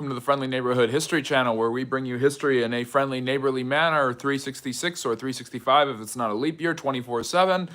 Welcome to the Friendly Neighborhood History Channel, where we bring you history in a friendly, neighborly manner, 366 or 365 if it's not a leap year, 24/7.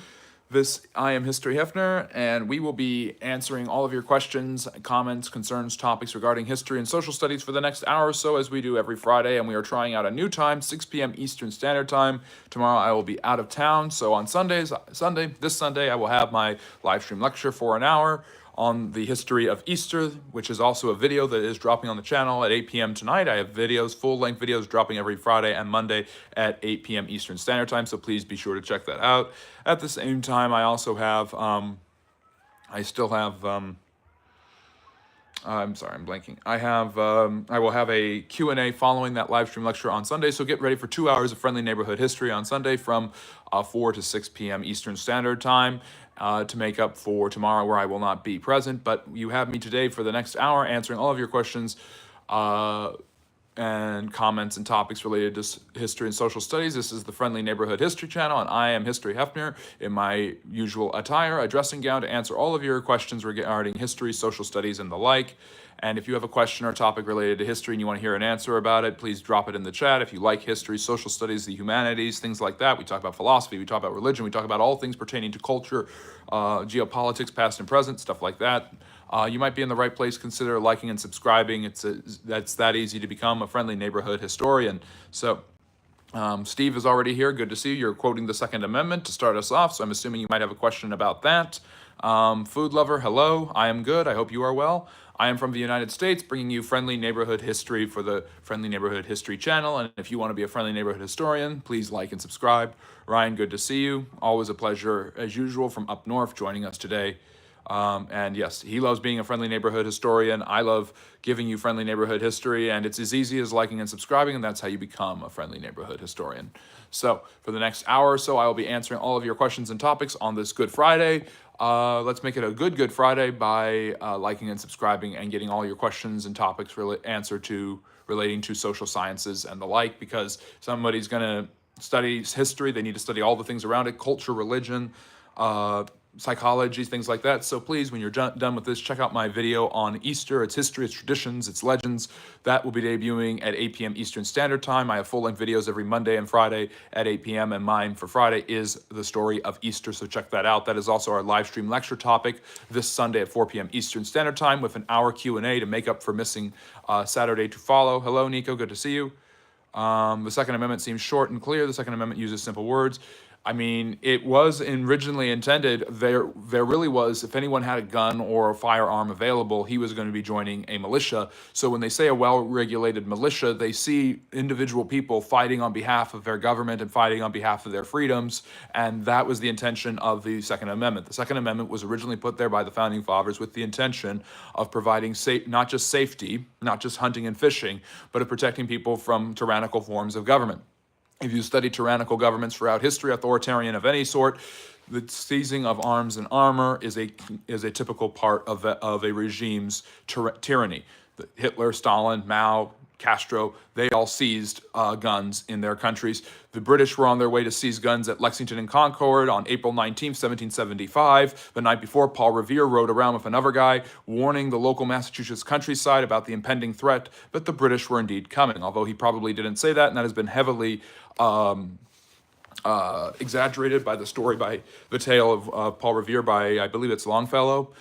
I am History Hefner, and we will be answering all of your questions, comments, concerns, topics regarding history and social studies for the next hour or so, as we do every Friday. And we are trying out a new time, 6 p.m. Eastern Standard Time. Tomorrow I will be out of town, so on this Sunday, I will have my live stream lecture for an hour on the history of Easter, which is also a video that is dropping on the channel at 8 p.m. tonight. I have videos, full-length videos, dropping every Friday and Monday at 8 p.m. Eastern Standard Time, so please be sure to check that out. At the same time, I also have, I'm sorry, I'm blanking. I will have a Q&A following that live stream lecture on Sunday, so get ready for 2 hours of friendly neighborhood history on Sunday from 4 to 6 p.m. Eastern Standard Time to make up for tomorrow where I will not be present. But you have me today for the next hour answering all of your questions and comments and topics related to history and social studies. This is the Friendly Neighborhood History Channel, and I am History Hefner in my usual attire, a dressing gown, to answer all of your questions regarding history, social studies, and the like. And if you have a question or topic related to history and you want to hear an answer about it, please drop it in the chat. If you like history, social studies, the humanities, things like that. We talk about philosophy, we talk about religion, we talk about all things pertaining to culture, geopolitics, past and present, stuff like that. You might be in the right place. Consider liking and subscribing. That's that easy to become a friendly neighborhood historian. So Steve is already here. Good to see you. You're quoting the Second Amendment to start us off, so I'm assuming you might have a question about that. Food lover, hello. I am good. I hope you are well. I am from the United States, bringing you friendly neighborhood history for the Friendly Neighborhood History Channel. And if you want to be a friendly neighborhood historian, please like and subscribe. Ryan, good to see you. Always a pleasure, as usual, from up north, joining us today. And yes, he loves being a friendly neighborhood historian. I love giving you friendly neighborhood history, and it's as easy as liking and subscribing, and that's how you become a friendly neighborhood historian. So for the next hour or so, I will be answering all of your questions and topics on this Good Friday. Let's make it a Good Friday by liking and subscribing and getting all your questions and topics relating to social sciences and the like, because somebody's going to study history. They need to study all the things around it, culture, religion, psychology, things like that. So please, when you're done with this, check out my video on Easter, its history, its traditions, its legends. That will be debuting at 8 p.m. Eastern Standard Time. I have full-length videos every Monday and Friday at 8 p.m. and mine for Friday is the story of Easter, so check that out. That is also our live stream lecture topic this Sunday at 4 p.m. Eastern Standard Time, with an hour Q&A to make up for missing Saturday to follow. Hello, Nico, good to see you. The Second Amendment seems short and clear. The Second Amendment uses simple words. I mean, it was originally intended, there really was, if anyone had a gun or a firearm available, he was going to be joining a militia. So when they say a well-regulated militia, they see individual people fighting on behalf of their government and fighting on behalf of their freedoms, and that was the intention of the Second Amendment. The Second Amendment was originally put there by the Founding Fathers with the intention of providing not just safety, not just hunting and fishing, but of protecting people from tyrannical forms of government. If you study tyrannical governments throughout history, authoritarian of any sort, the seizing of arms and armor is a typical part of a regime's tyranny. Hitler, Stalin, Mao, Castro, they all seized guns in their countries. The British were on their way to seize guns at Lexington and Concord on April 19, 1775. The night before, Paul Revere rode around with another guy, warning the local Massachusetts countryside about the impending threat that the British were indeed coming, although he probably didn't say that, and that has been heavily exaggerated by the tale of Paul Revere by, I believe it's Longfellow.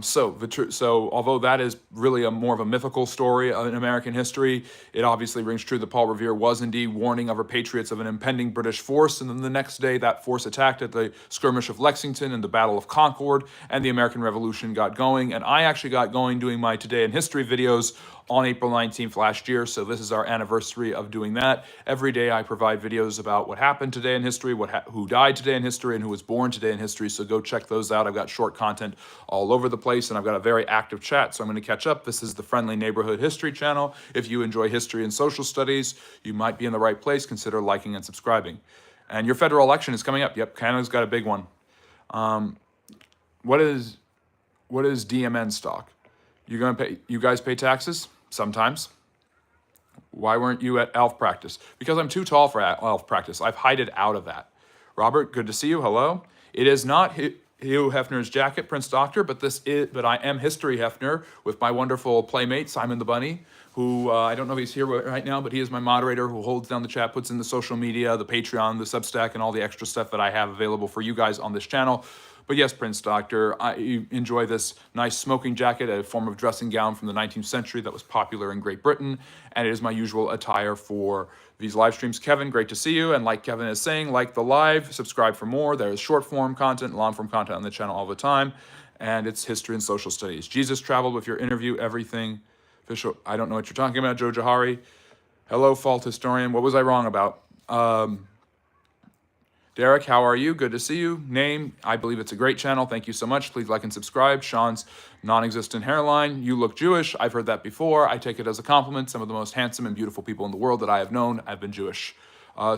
So although that is really more of a mythical story in American history, it obviously rings true that Paul Revere was indeed warning other patriots of an impending British force, and then the next day that force attacked at the skirmish of Lexington and the Battle of Concord, and the American Revolution got going. And I actually got going doing my Today in History videos on April 19th last year, so this is our anniversary of doing that. Every day I provide videos about what happened today in history, who died today in history, and who was born today in history, so go check those out. I've got short content all over the place, and I've got a very active chat, so I'm going to catch up. This is the Friendly Neighborhood History Channel. If you enjoy history and social studies, you might be in the right place. Consider liking and subscribing. And your federal election is coming up. Yep, Canada's got a big one. What is DMN stock? You guys pay taxes? Sometimes. Why weren't you at ALF practice? Because I'm too tall for ALF practice. I've hided out of that. Robert, good to see you. Hello. It is not Hugh Hefner's jacket, Prince Doctor, but I am History Hefner with my wonderful playmate, Simon the Bunny, who I don't know if he's here right now, but he is my moderator who holds down the chat, puts in the social media, the Patreon, the Substack, and all the extra stuff that I have available for you guys on this channel. But yes, Prince Doctor, I enjoy this nice smoking jacket, a form of dressing gown from the 19th century that was popular in Great Britain, and it is my usual attire for these live streams. Kevin, great to see you, and like Kevin is saying, like the live, subscribe for more. There is short form content, long form content on the channel all the time, and it's history and social studies. Jesus traveled with your interview, everything. Official, I don't know what you're talking about, Joe Jahari. Hello, fault historian. What was I wrong about? Derek, how are you? Good to see you. Name, I believe it's a great channel. Thank you so much. Please like and subscribe. Sean's non-existent hairline. You look Jewish. I've heard that before. I take it as a compliment. Some of the most handsome and beautiful people in the world that I have known have been Jewish.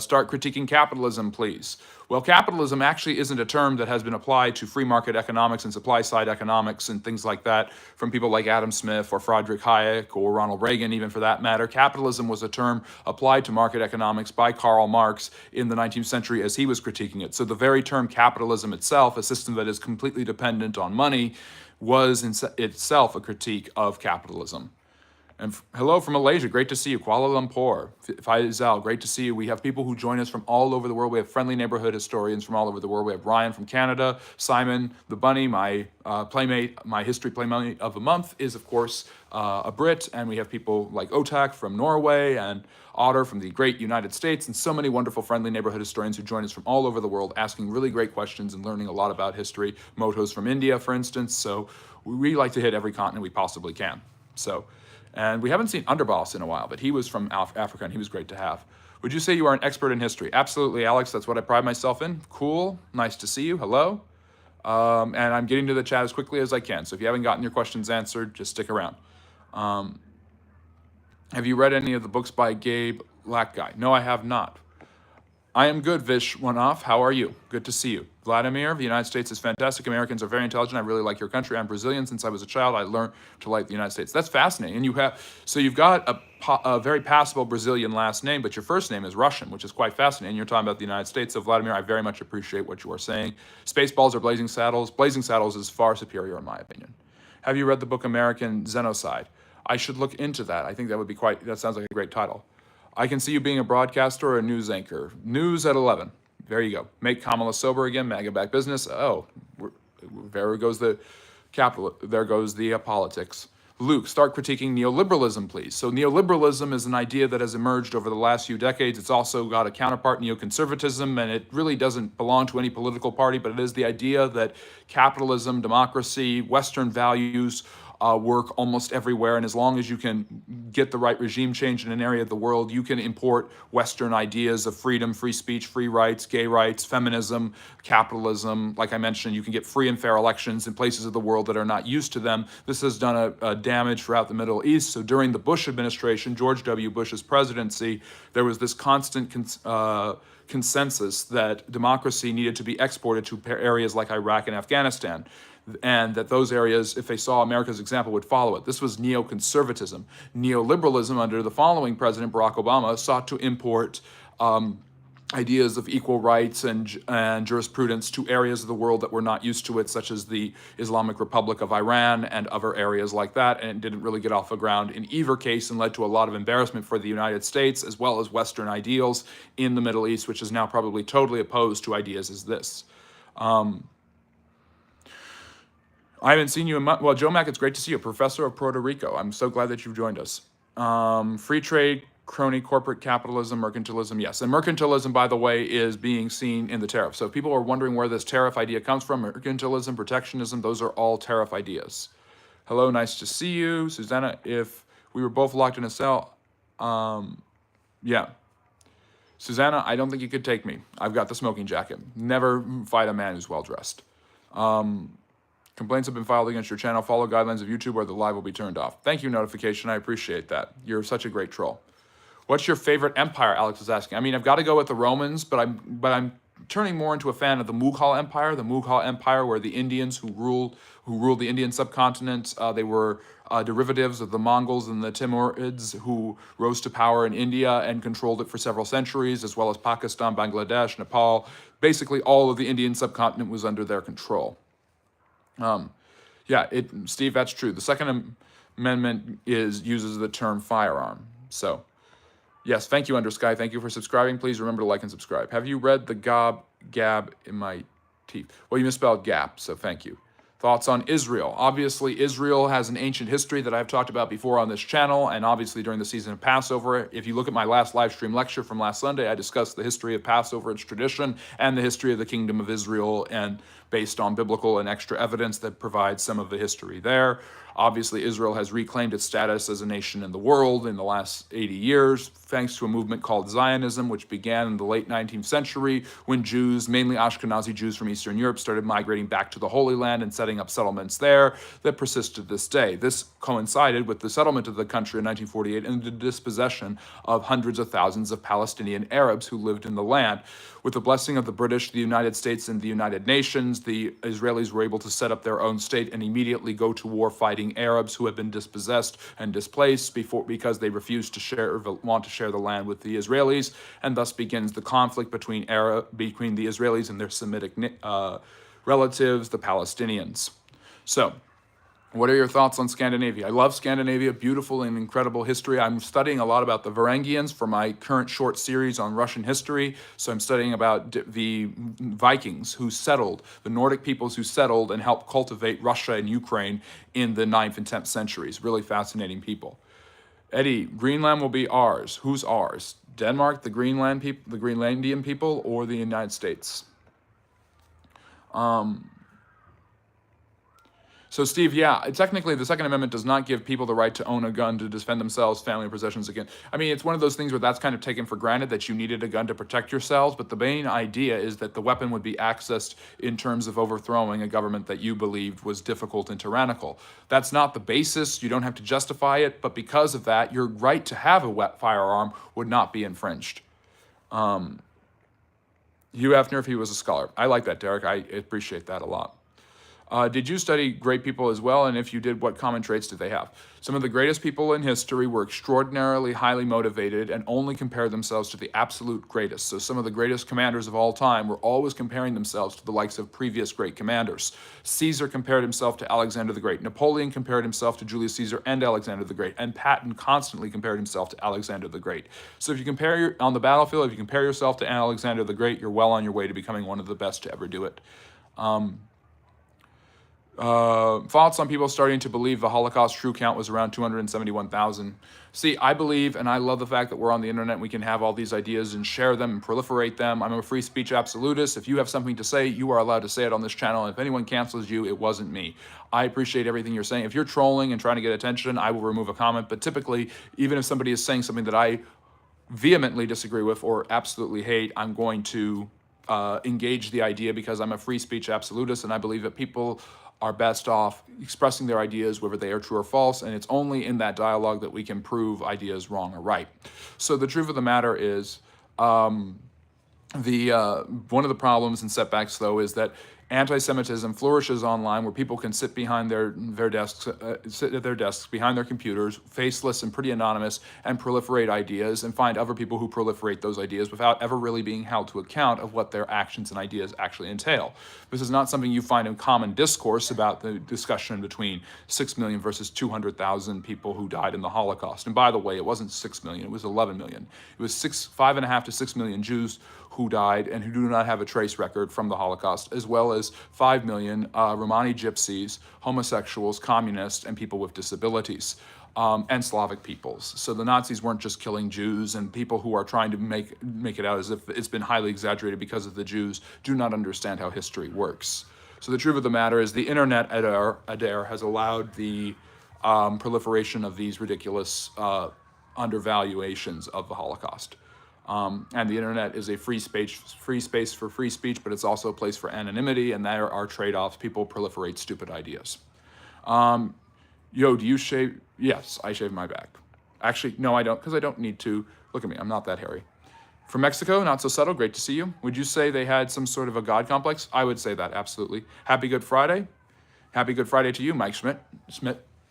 Start critiquing capitalism, please. Well, capitalism actually isn't a term that has been applied to free market economics and supply side economics and things like that from people like Adam Smith or Friedrich Hayek or Ronald Reagan, even for that matter. Capitalism was a term applied to market economics by Karl Marx in the 19th century as he was critiquing it. So the very term capitalism itself, a system that is completely dependent on money, was in itself a critique of capitalism. And hello from Malaysia, great to see you. Kuala Lumpur, Faisal, great to see you. We have people who join us from all over the world. We have friendly neighborhood historians from all over the world. We have Ryan from Canada, Simon the Bunny, my playmate, my history playmate of the month is of course a Brit, and we have people like Otak from Norway and Otter from the great United States, and so many wonderful friendly neighborhood historians who join us from all over the world, asking really great questions and learning a lot about history. Moto's from India, for instance, so we like to hit every continent we possibly can. And we haven't seen Underboss in a while, but he was from Africa, and he was great to have. Would you say you are an expert in history? Absolutely, Alex. That's what I pride myself in. Cool. Nice to see you. Hello. And I'm getting to the chat as quickly as I can. So if you haven't gotten your questions answered, just stick around. Have you read any of the books by Gabe Lackguy? No, I have not. I am good, Vishwanath. How are you? Good to see you. Vladimir, the United States is fantastic. Americans are very intelligent. I really like your country. I'm Brazilian. Since I was a child, I learned to like the United States. That's fascinating. And you've got a very passable Brazilian last name, but your first name is Russian, which is quite fascinating. You're talking about the United States. So Vladimir, I very much appreciate what you are saying. Spaceballs or Blazing Saddles? Blazing Saddles is far superior in my opinion. Have you read the book American Xenocide? I should look into that. I think that sounds like a great title. I can see you being a broadcaster or a news anchor. News at 11. There you go. Make Kamala sober again. MAGA back business. Oh, there goes the capital. There goes the politics. Luke, start critiquing neoliberalism, please. So neoliberalism is an idea that has emerged over the last few decades. It's also got a counterpart, neoconservatism, and it really doesn't belong to any political party, but it is the idea that capitalism, democracy, Western values work almost everywhere, and as long as you can get the right regime change in an area of the world, you can import Western ideas of freedom, free speech, free rights, gay rights, feminism, capitalism. Like I mentioned, you can get free and fair elections in places of the world that are not used to them. This has done a damage throughout the Middle East. So during the Bush administration, George W. Bush's presidency, there was this constant consensus that democracy needed to be exported to areas like Iraq and Afghanistan, and that those areas, if they saw America's example, would follow it. This was neoconservatism. Neoliberalism, under the following president, Barack Obama, sought to import ideas of equal rights and jurisprudence to areas of the world that were not used to it, such as the Islamic Republic of Iran and other areas like that, and it didn't really get off the ground in either case and led to a lot of embarrassment for the United States as well as Western ideals in the Middle East, which is now probably totally opposed to ideas as this. I haven't seen you in well, Joe Mack, it's great to see you, professor of Puerto Rico. I'm so glad that you've joined us. Free trade, crony, corporate capitalism, mercantilism, yes. And mercantilism, by the way, is being seen in the tariff. So if people are wondering where this tariff idea comes from, mercantilism, protectionism, those are all tariff ideas. Hello, nice to see you. Susanna, if we were both locked in a cell, yeah. Susanna, I don't think you could take me. I've got the smoking jacket. Never fight a man who's well-dressed. Complaints have been filed against your channel. Follow guidelines of YouTube or the live will be turned off. Thank you, notification. I appreciate that. You're such a great troll. What's your favorite empire? Alex is asking. I mean, I've got to go with the Romans, but I'm turning more into a fan of the Mughal Empire. The Mughal Empire, where the Indians who ruled the Indian subcontinent, they were derivatives of the Mongols and the Timurids who rose to power in India and controlled it for several centuries, as well as Pakistan, Bangladesh, Nepal. Basically, all of the Indian subcontinent was under their control. Yeah, Steve, that's true. The Second Amendment uses the term firearm. So, yes, thank you, Undersky. Thank you for subscribing. Please remember to like and subscribe. Have you read the gab in my teeth? Well, you misspelled gap, so thank you. Thoughts on Israel? Obviously, Israel has an ancient history that I've talked about before on this channel, and obviously during the season of Passover. If you look at my last live stream lecture from last Sunday, I discussed the history of Passover, its tradition, and the history of the Kingdom of Israel, and based on biblical and extra evidence that provides some of the history there. Obviously, Israel has reclaimed its status as a nation in the world in the last 80 years, thanks to a movement called Zionism, which began in the late 19th century when Jews, mainly Ashkenazi Jews from Eastern Europe, started migrating back to the Holy Land and setting up settlements there that persist to this day. This coincided with the settlement of the country in 1948 and the dispossession of hundreds of thousands of Palestinian Arabs who lived in the land. With the blessing of the British, the United States, and the United Nations, the Israelis were able to set up their own state and immediately go to war fighting Arabs who had been dispossessed and displaced because they refused to want to share the land with the Israelis, and thus begins the conflict between the Israelis and their Semitic relatives, the Palestinians. So, what are your thoughts on Scandinavia? I love Scandinavia, beautiful and incredible history. I'm studying a lot about the Varangians for my current short series on Russian history. So I'm studying about the Vikings who settled, the Nordic peoples who settled and helped cultivate Russia and Ukraine in the 9th and 10th centuries. Really fascinating people. Eddie, Greenland will be ours. Who's ours? Denmark, the Greenlandian people, or the United States? So, Steve, yeah, technically the Second Amendment does not give people the right to own a gun to defend themselves, family, or possessions against. I mean, it's one of those things where that's kind of taken for granted that you needed a gun to protect yourselves, but the main idea is that the weapon would be accessed in terms of overthrowing a government that you believed was difficult and tyrannical. That's not the basis. You don't have to justify it, but because of that, your right to have a firearm would not be infringed. Hugh Hefner, if he was a scholar. I like that, Derek. I appreciate that a lot. Did you study great people as well? And if you did, what common traits did they have? Some of the greatest people in history were extraordinarily highly motivated and only compared themselves to the absolute greatest. So some of the greatest commanders of all time were always comparing themselves to the likes of previous great commanders. Caesar compared himself to Alexander the Great. Napoleon compared himself to Julius Caesar and Alexander the Great. And Patton constantly compared himself to Alexander the Great. So if you compare on the battlefield, if you compare yourself to Alexander the Great, you're well on your way to becoming one of the best to ever do it. Thoughts on people starting to believe the Holocaust true count was around 271,000. See, I believe, and I love the fact that we're on the internet and we can have all these ideas and share them and proliferate them. I'm a free speech absolutist. If you have something to say, you are allowed to say it on this channel. And if anyone cancels you, it wasn't me. I appreciate everything you're saying. If you're trolling and trying to get attention, I will remove a comment. But typically, even if somebody is saying something that I vehemently disagree with or absolutely hate, I'm going to engage the idea because I'm a free speech absolutist and I believe that people are best off expressing their ideas, whether they are true or false, and it's only in that dialogue that we can prove ideas wrong or right. So the truth of the matter is, one of the problems and setbacks, though, is that anti-Semitism flourishes online, where people can sit behind their desks, sit at their desks behind their computers, faceless and pretty anonymous, and proliferate ideas and find other people who proliferate those ideas without ever really being held to account of what their actions and ideas actually entail. This is not something you find in common discourse about the discussion between 6 million versus 200,000 people who died in the Holocaust. And by the way, it wasn't 6 million, it was 11 million. It was 5.5 to 6 million Jews who died and who do not have a trace record from the Holocaust, as well as 5 million Romani gypsies, homosexuals, communists, and people with disabilities, and Slavic peoples. So the Nazis weren't just killing Jews, and people who are trying to make it out as if it's been highly exaggerated because of the Jews do not understand how history works. So the truth of the matter is the internet, Adair, has allowed the proliferation of these ridiculous undervaluations of the Holocaust. And the internet is a free space for free speech, but it's also a place for anonymity, and there are trade-offs. People proliferate stupid ideas. Yo, do you shave? Yes, I shave my back. Actually, no, I don't, because I don't need to. Look at me, I'm not that hairy. From Mexico, not so subtle, great to see you. Would you say they had some sort of a God complex? I would say that, absolutely. Happy Good Friday. Happy Good Friday to you, Mike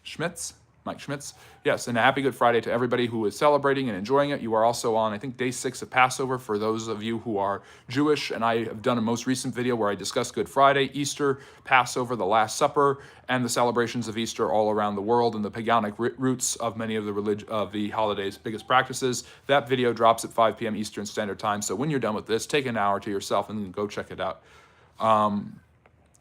Schmitz. Mike Schmitz. Yes, and a happy Good Friday to everybody who is celebrating and enjoying it. You are also on, I think, day 6 of Passover for those of you who are Jewish, and I have done a most recent video where I discuss Good Friday, Easter, Passover, the Last Supper, and the celebrations of Easter all around the world and the paganic roots of many of the holidays' biggest practices. That video drops at 5 p.m. Eastern Standard Time, so when you're done with this, take an hour to yourself and go check it out.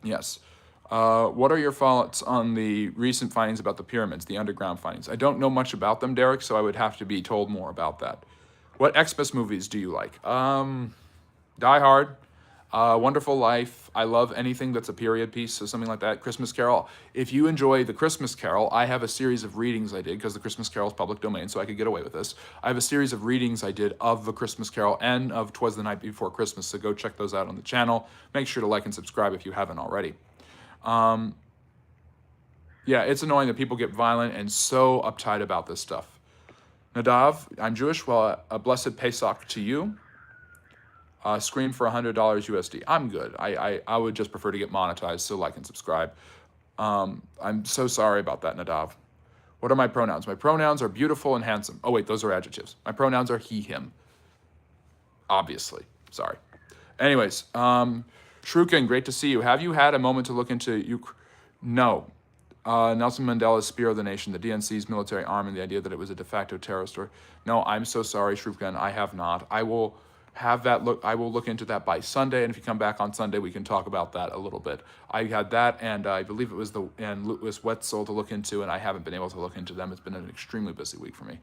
Yes. What are your thoughts on the recent findings about the pyramids, the underground findings? I don't know much about them, Derek, so I would have to be told more about that. What Xmas movies do you like? Die Hard, Wonderful Life. I love anything that's a period piece, so something like that. Christmas Carol. If you enjoy the Christmas Carol, I have a series of readings I did, because the Christmas Carol is public domain, so I could get away with this. I have a series of readings I did of the Christmas Carol and of 'Twas the Night Before Christmas, so go check those out on the channel. Make sure to like and subscribe if you haven't already. Yeah, it's annoying that people get violent and so uptight about this stuff. Nadav, I'm Jewish. Well, a blessed Pesach to you. Scream for $100 USD. I'm good. I would just prefer to get monetized, so like and subscribe. I'm so sorry about that, Nadav. What are my pronouns? My pronouns are beautiful and handsome. Oh, wait, those are adjectives. My pronouns are he, him. Obviously. Sorry. Anyways, Shrukin, great to see you. Have you had a moment to look into No. Nelson Mandela's Spear of the Nation, the DNC's military arm, and the idea that it was a de facto terrorist. No, I'm so sorry, Shrukin. I have not. I will look into that by Sunday, and if you come back on Sunday, we can talk about that a little bit. I had that, and I believe it was Louis Wetzel to look into, and I haven't been able to look into them. It's been an extremely busy week for me.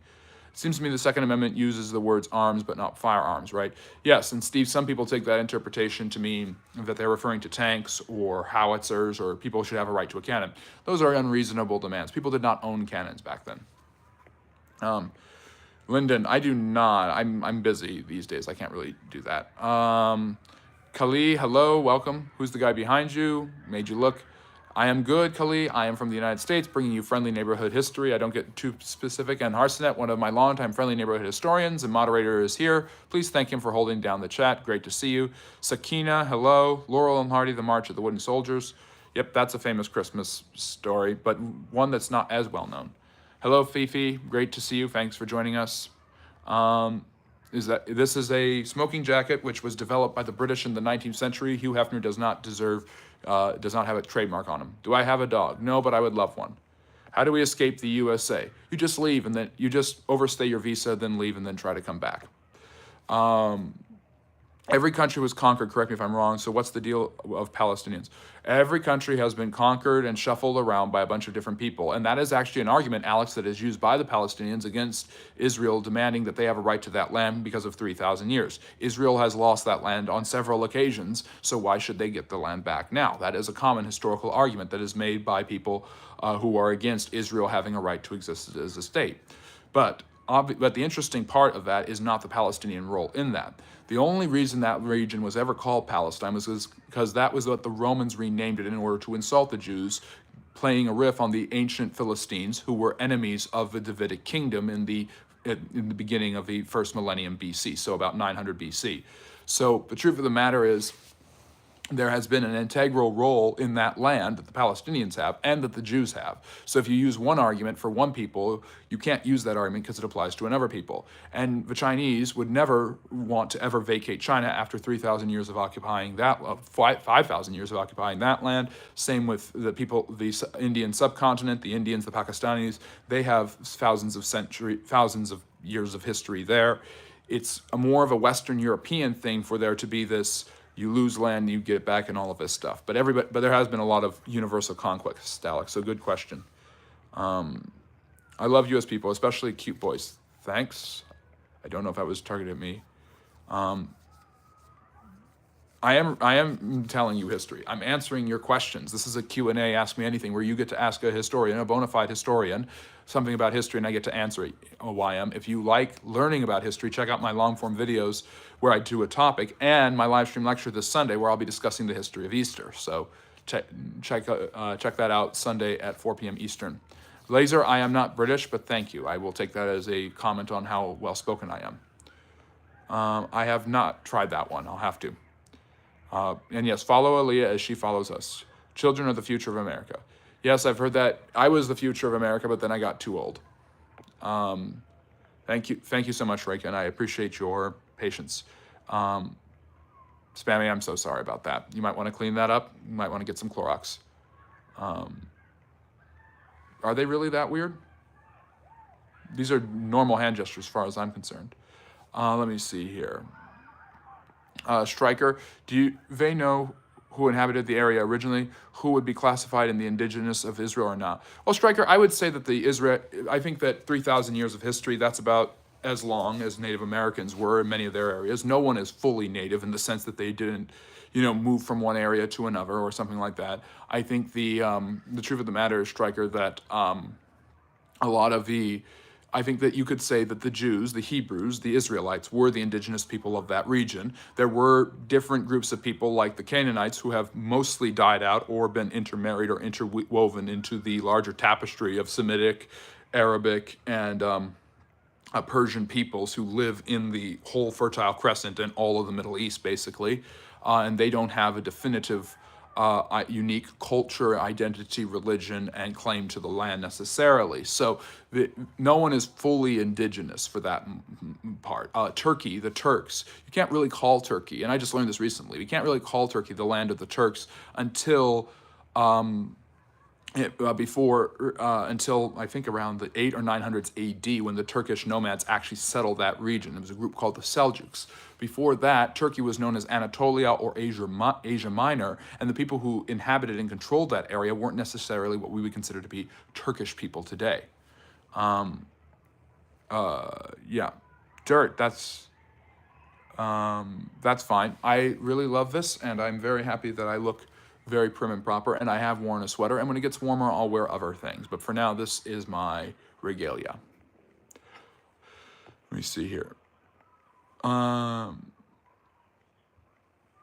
It seems to me the Second Amendment uses the words arms but not firearms, right? Yes, and Steve, some people take that interpretation to mean that they're referring to tanks or howitzers or people should have a right to a cannon. Those are unreasonable demands. People did not own cannons back then. Lyndon, I do not. I'm busy these days. I can't really do that. Kali, hello, welcome. Who's the guy behind you? Made you look. I am good, Kali. I am from the United States, bringing you friendly neighborhood history. I don't get too specific. And Harsenet, one of my longtime friendly neighborhood historians and moderator, is here. Please thank him for holding down the chat. Great to see you. Sakina, hello. Laurel and Hardy, the March of the Wooden Soldiers. Yep, that's a famous Christmas story, but one that's not as well known. Hello, Fifi. Great to see you. Thanks for joining us. This is a smoking jacket which was developed by the British in the 19th century. Hugh Hefner does not have a trademark on him. Do I have a dog? No, but I would love one. How do we escape the USA? You just leave, and then you just overstay your visa, then leave, and then try to come back. Every country was conquered, correct me if I'm wrong, so what's the deal of Palestinians? Every country has been conquered and shuffled around by a bunch of different people, and that is actually an argument, Alex, that is used by the Palestinians against Israel, demanding that they have a right to that land because of 3,000 years. Israel has lost that land on several occasions, so why should they get the land back now? That is a common historical argument that is made by people who are against Israel having a right to exist as a state. But the interesting part of that is not the Palestinian role in that. The only reason that region was ever called Palestine was because that was what the Romans renamed it in order to insult the Jews, playing a riff on the ancient Philistines, who were enemies of the Davidic kingdom in the beginning of the first millennium BC, so about 900 BC. So the truth of the matter is, there has been an integral role in that land that the Palestinians have and that the Jews have. So if you use one argument for one people, you can't use that argument because it applies to another people. And the Chinese would never want to ever vacate China after 3,000 years of occupying that, 5,000 years of occupying that land. Same with the people, the Indian subcontinent, the Indians, the Pakistanis. They have thousands of years of history there. It's more of a Western European thing for there to be this, you lose land, you get it back, and all of this stuff. But there has been a lot of universal conquest, Alex. So good question. I love U.S. people, especially cute boys. Thanks. I don't know if that was targeted at me. I am telling you history. I'm answering your questions. This is a Q&A, Ask Me Anything, where you get to ask a historian, a bona fide historian, something about history, and I get to answer it. OYM. If you like learning about history, check out my long-form videos where I do a topic, and my live stream lecture this Sunday where I'll be discussing the history of Easter. So check that out Sunday at 4 p.m. Eastern. Laser, I am not British, but thank you. I will take that as a comment on how well-spoken I am. I have not tried that one. I'll have to. And yes, follow Aaliyah as she follows us. Children are the future of America. Yes, I've heard that. I was the future of America, but then I got too old. Thank you so much, Reika, and I appreciate your patience. Spammy, I'm so sorry about that. You might want to clean that up. You might want to get some Clorox. Are they really that weird? These are normal hand gestures as far as I'm concerned. Let me see here. Stryker, they know who inhabited the area originally, who would be classified in the indigenous of Israel or not? Well, Stryker, I would say that I think that 3,000 years of history, that's about as long as Native Americans were in many of their areas. No one is fully Native in the sense that they didn't, move from one area to another or something like that. I think the truth of the matter is, Stryker, that a lot of I think that you could say that the Jews, the Hebrews, the Israelites were the indigenous people of that region. There were different groups of people like the Canaanites who have mostly died out or been intermarried or interwoven into the larger tapestry of Semitic, Arabic, and Persian peoples who live in the whole Fertile Crescent and all of the Middle East, basically. And they don't have a definitive unique culture, identity, religion, and claim to the land necessarily. So no one is fully indigenous for that part. Turkey, the Turks, you can't really call Turkey, and I just learned this recently, we can't really call Turkey the land of the Turks until until I think around the 800s or 900s AD, when the Turkish nomads actually settled that region. There was a group called the Seljuks. Before that, Turkey was known as Anatolia or Asia Minor, and the people who inhabited and controlled that area weren't necessarily what we would consider to be Turkish people today. Yeah, dirt. That's fine. I really love this, and I'm very happy that I look very prim and proper, and I have worn a sweater, and when it gets warmer, I'll wear other things. But for now, this is my regalia. Let me see here.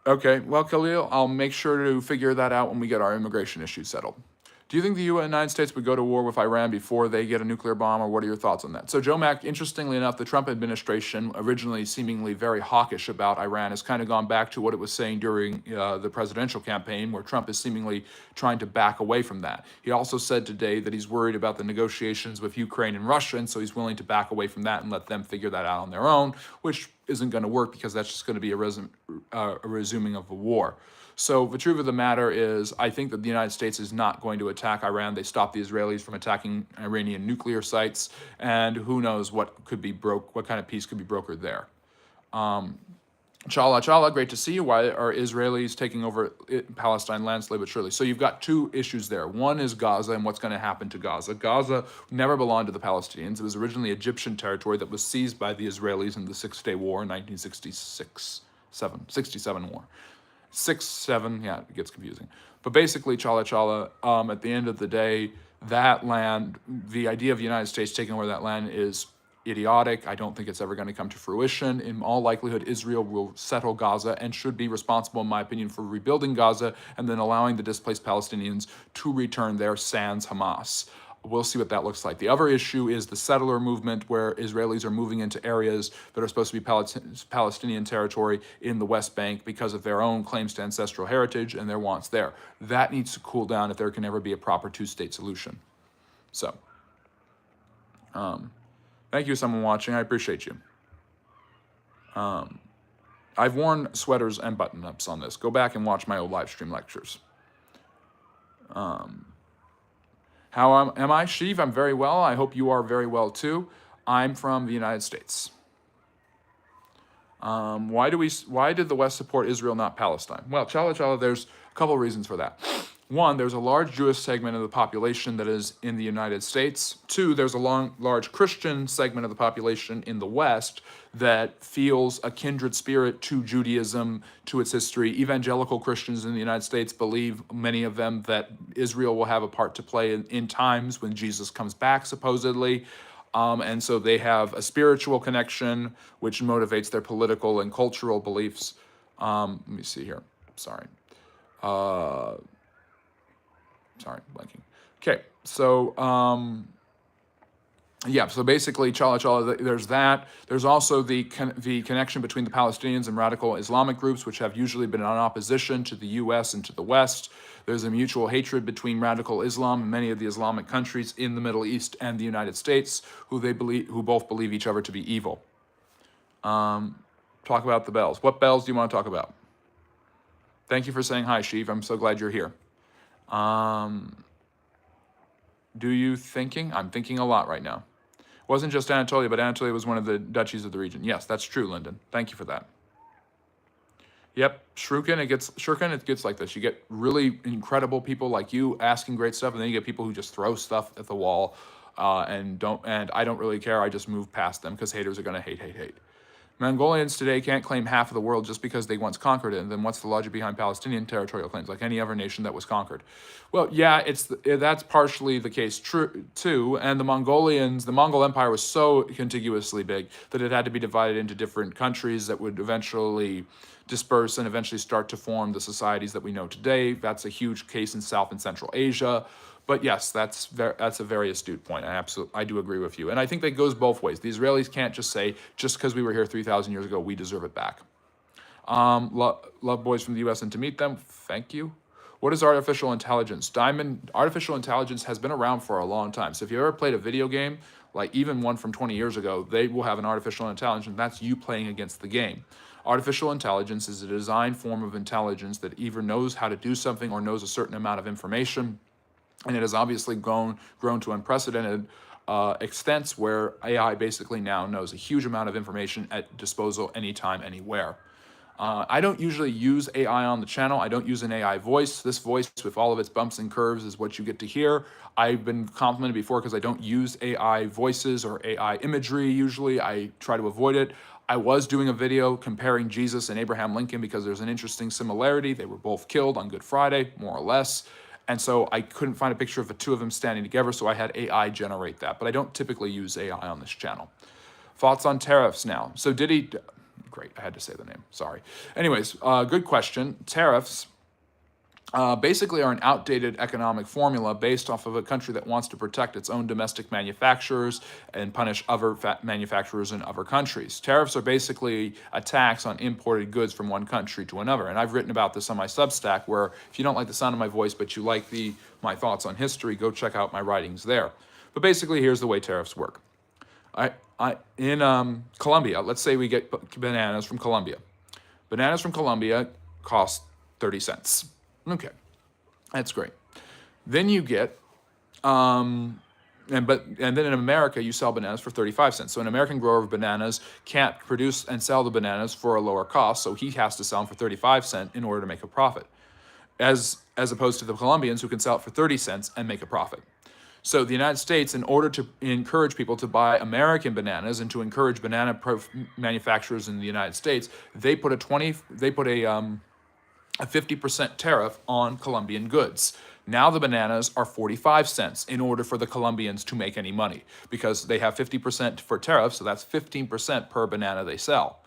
Okay, well, Khalil, I'll make sure to figure that out when we get our immigration issues settled. Do you think the United States would go to war with Iran before they get a nuclear bomb, or what are your thoughts on that? So, Joe Mack, interestingly enough, the Trump administration, originally seemingly very hawkish about Iran, has kind of gone back to what it was saying during the presidential campaign, where Trump is seemingly trying to back away from that. He also said today that he's worried about the negotiations with Ukraine and Russia, and so he's willing to back away from that and let them figure that out on their own, which isn't going to work because that's just going to be a resuming of the war. So the truth of the matter is, I think that the United States is not going to attack Iran. They stopped the Israelis from attacking Iranian nuclear sites, and who knows what kind of peace could be brokered there. Chala, great to see you. Why are Israelis taking over Palestine land slowly but surely? So you've got two issues there. One is Gaza and what's going to happen to Gaza. Gaza never belonged to the Palestinians. It was originally Egyptian territory that was seized by the Israelis in the Six-Day War in 1967 war. 6-7, yeah, it gets confusing. But basically, Chala, at the end of the day, that land, the idea of the United States taking over that land is idiotic. I don't think it's ever going to come to fruition. In all likelihood, Israel will settle Gaza and should be responsible, in my opinion, for rebuilding Gaza and then allowing the displaced Palestinians to return there sans Hamas. We'll see what that looks like. The other issue is the settler movement, where Israelis are moving into areas that are supposed to be Palestinian territory in the West Bank because of their own claims to ancestral heritage and their wants there. That needs to cool down if there can ever be a proper two-state solution. So, thank you, someone watching. I appreciate you. I've worn sweaters and button-ups on this. Go back and watch my old live stream lectures. How am I, Shiv? I'm very well. I hope you are very well too. I'm from the United States. Why did the West support Israel, not Palestine? Well, Chala, there's a couple of reasons for that. One, there's a large Jewish segment of the population that is in the United States. Two, there's a large Christian segment of the population in the West that feels a kindred spirit to Judaism, to its history. Evangelical Christians in the United States believe, many of them, that Israel will have a part to play in times when Jesus comes back, supposedly. And so they have a spiritual connection, which motivates their political and cultural beliefs. Let me see here. Sorry, blanking. Okay, so Yeah, so basically, Chala Chala, there's that. There's also the connection between the Palestinians and radical Islamic groups, which have usually been in opposition to the U.S. and to the West. There's a mutual hatred between radical Islam and many of the Islamic countries in the Middle East and the United States, who both believe each other to be evil. Talk about the bells. What bells do you want to talk about? Thank you for saying hi, Shiv. I'm so glad you're here. Do you thinking? I'm thinking a lot right now. Wasn't just Anatolia, but Anatolia was one of the duchies of the region. Yes, that's true, Lyndon. Thank you for that. Yep, Shuriken, it gets like this. You get really incredible people like you asking great stuff, and then you get people who just throw stuff at the wall, and I don't really care. I just move past them because haters are gonna hate, hate, hate. Mongolians today can't claim half of the world just because they once conquered it. And then what's the logic behind Palestinian territorial claims, like any other nation that was conquered? Well, yeah, that's partially the case too. And the Mongol Empire was so contiguously big that it had to be divided into different countries that would eventually disperse and eventually start to form the societies that we know today. That's a huge case in South and Central Asia. But yes, that's a very astute point. I do agree with you, and I think that goes both ways. The Israelis can't just say, just because we were here 3,000 years ago, we deserve it back. Love boys from the U.S. and to meet them. Thank you. What is artificial intelligence? Artificial intelligence has been around for a long time. So if you ever played a video game, like even one from 20 years ago, they will have an artificial intelligence, and that's you playing against the game. Artificial intelligence is a designed form of intelligence that either knows how to do something or knows a certain amount of information. And it has obviously grown to unprecedented extents where AI basically now knows a huge amount of information at disposal anytime, anywhere. I don't usually use AI on the channel. I don't use an AI voice. This voice, with all of its bumps and curves, is what you get to hear. I've been complimented before because I don't use AI voices or AI imagery usually. I try to avoid it. I was doing a video comparing Jesus and Abraham Lincoln because there's an interesting similarity. They were both killed on Good Friday, more or less. And so I couldn't find a picture of the two of them standing together, so I had AI generate that. But I don't typically use AI on this channel. Thoughts on tariffs now? So great, I had to say the name, sorry. Anyways, good question. Tariffs basically are an outdated economic formula based off of a country that wants to protect its own domestic manufacturers and punish other manufacturers in other countries. Tariffs are basically a tax on imported goods from one country to another. And I've written about this on my Substack, where if you don't like the sound of my voice, but you like my thoughts on history, go check out my writings there. But basically, here's the way tariffs work. In Colombia, let's say we get bananas from Colombia. Bananas from Colombia cost 30 cents. Okay, that's great. Then you get, and then in America you sell bananas for 35 cents. So an American grower of bananas can't produce and sell the bananas for a lower cost, so he has to sell them for 35 cents in order to make a profit, as opposed to the Colombians who can sell it for 30 cents and make a profit. So the United States, in order to encourage people to buy American bananas and to encourage banana manufacturers in the United States, they put a 50% tariff on Colombian goods. Now the bananas are 45 cents in order for the Colombians to make any money, because they have 50% for tariffs, so that's 15% per banana they sell.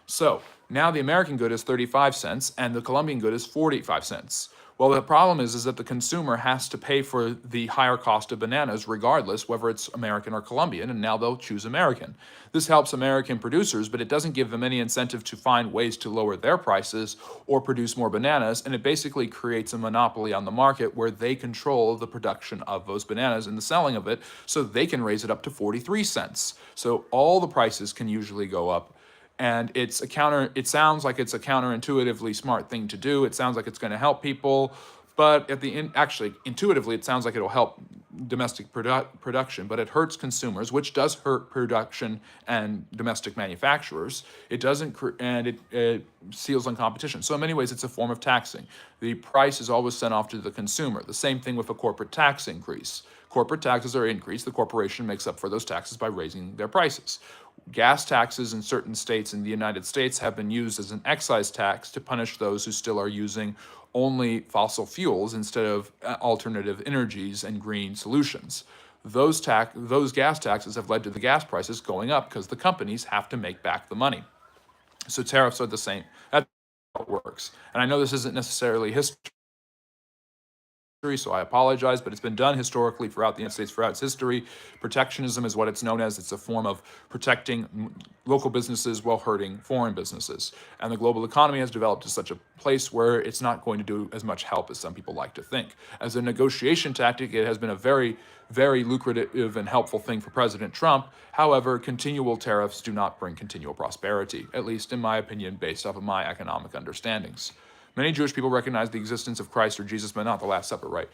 So now the American good is 35 cents and the Colombian good is 45 cents. Well, the problem is that the consumer has to pay for the higher cost of bananas regardless whether it's American or Colombian, and now they'll choose American. This helps American producers, but it doesn't give them any incentive to find ways to lower their prices or produce more bananas, and it basically creates a monopoly on the market where they control the production of those bananas and the selling of it, so they can raise it up to 43 cents. So all the prices can usually go up. And it sounds like it's a counterintuitively smart thing to do. It sounds like it's going to help people, but actually, intuitively, it sounds like it'll help domestic production, but it hurts consumers, which does hurt production and domestic manufacturers. It doesn't, and it seals on competition. So in many ways, it's a form of taxing. The price is always sent off to the consumer. The same thing with a corporate tax increase. Corporate taxes are increased. The corporation makes up for those taxes by raising their prices. Gas taxes in certain states in the United States have been used as an excise tax to punish those who still are using only fossil fuels instead of alternative energies and green solutions. Those gas taxes have led to the gas prices going up because the companies have to make back the money. So tariffs are the same. That's how it works. And I know this isn't necessarily history so I apologize, but it's been done historically throughout the United States, throughout its history. Protectionism is what it's known as. It's a form of protecting local businesses while hurting foreign businesses. And the global economy has developed to such a place where it's not going to do as much help as some people like to think. As a negotiation tactic, it has been a very, very lucrative and helpful thing for President Trump. However, continual tariffs do not bring continual prosperity, at least in my opinion, based off of my economic understandings. Many Jewish people recognize the existence of Christ or Jesus, but not the Last Supper, right?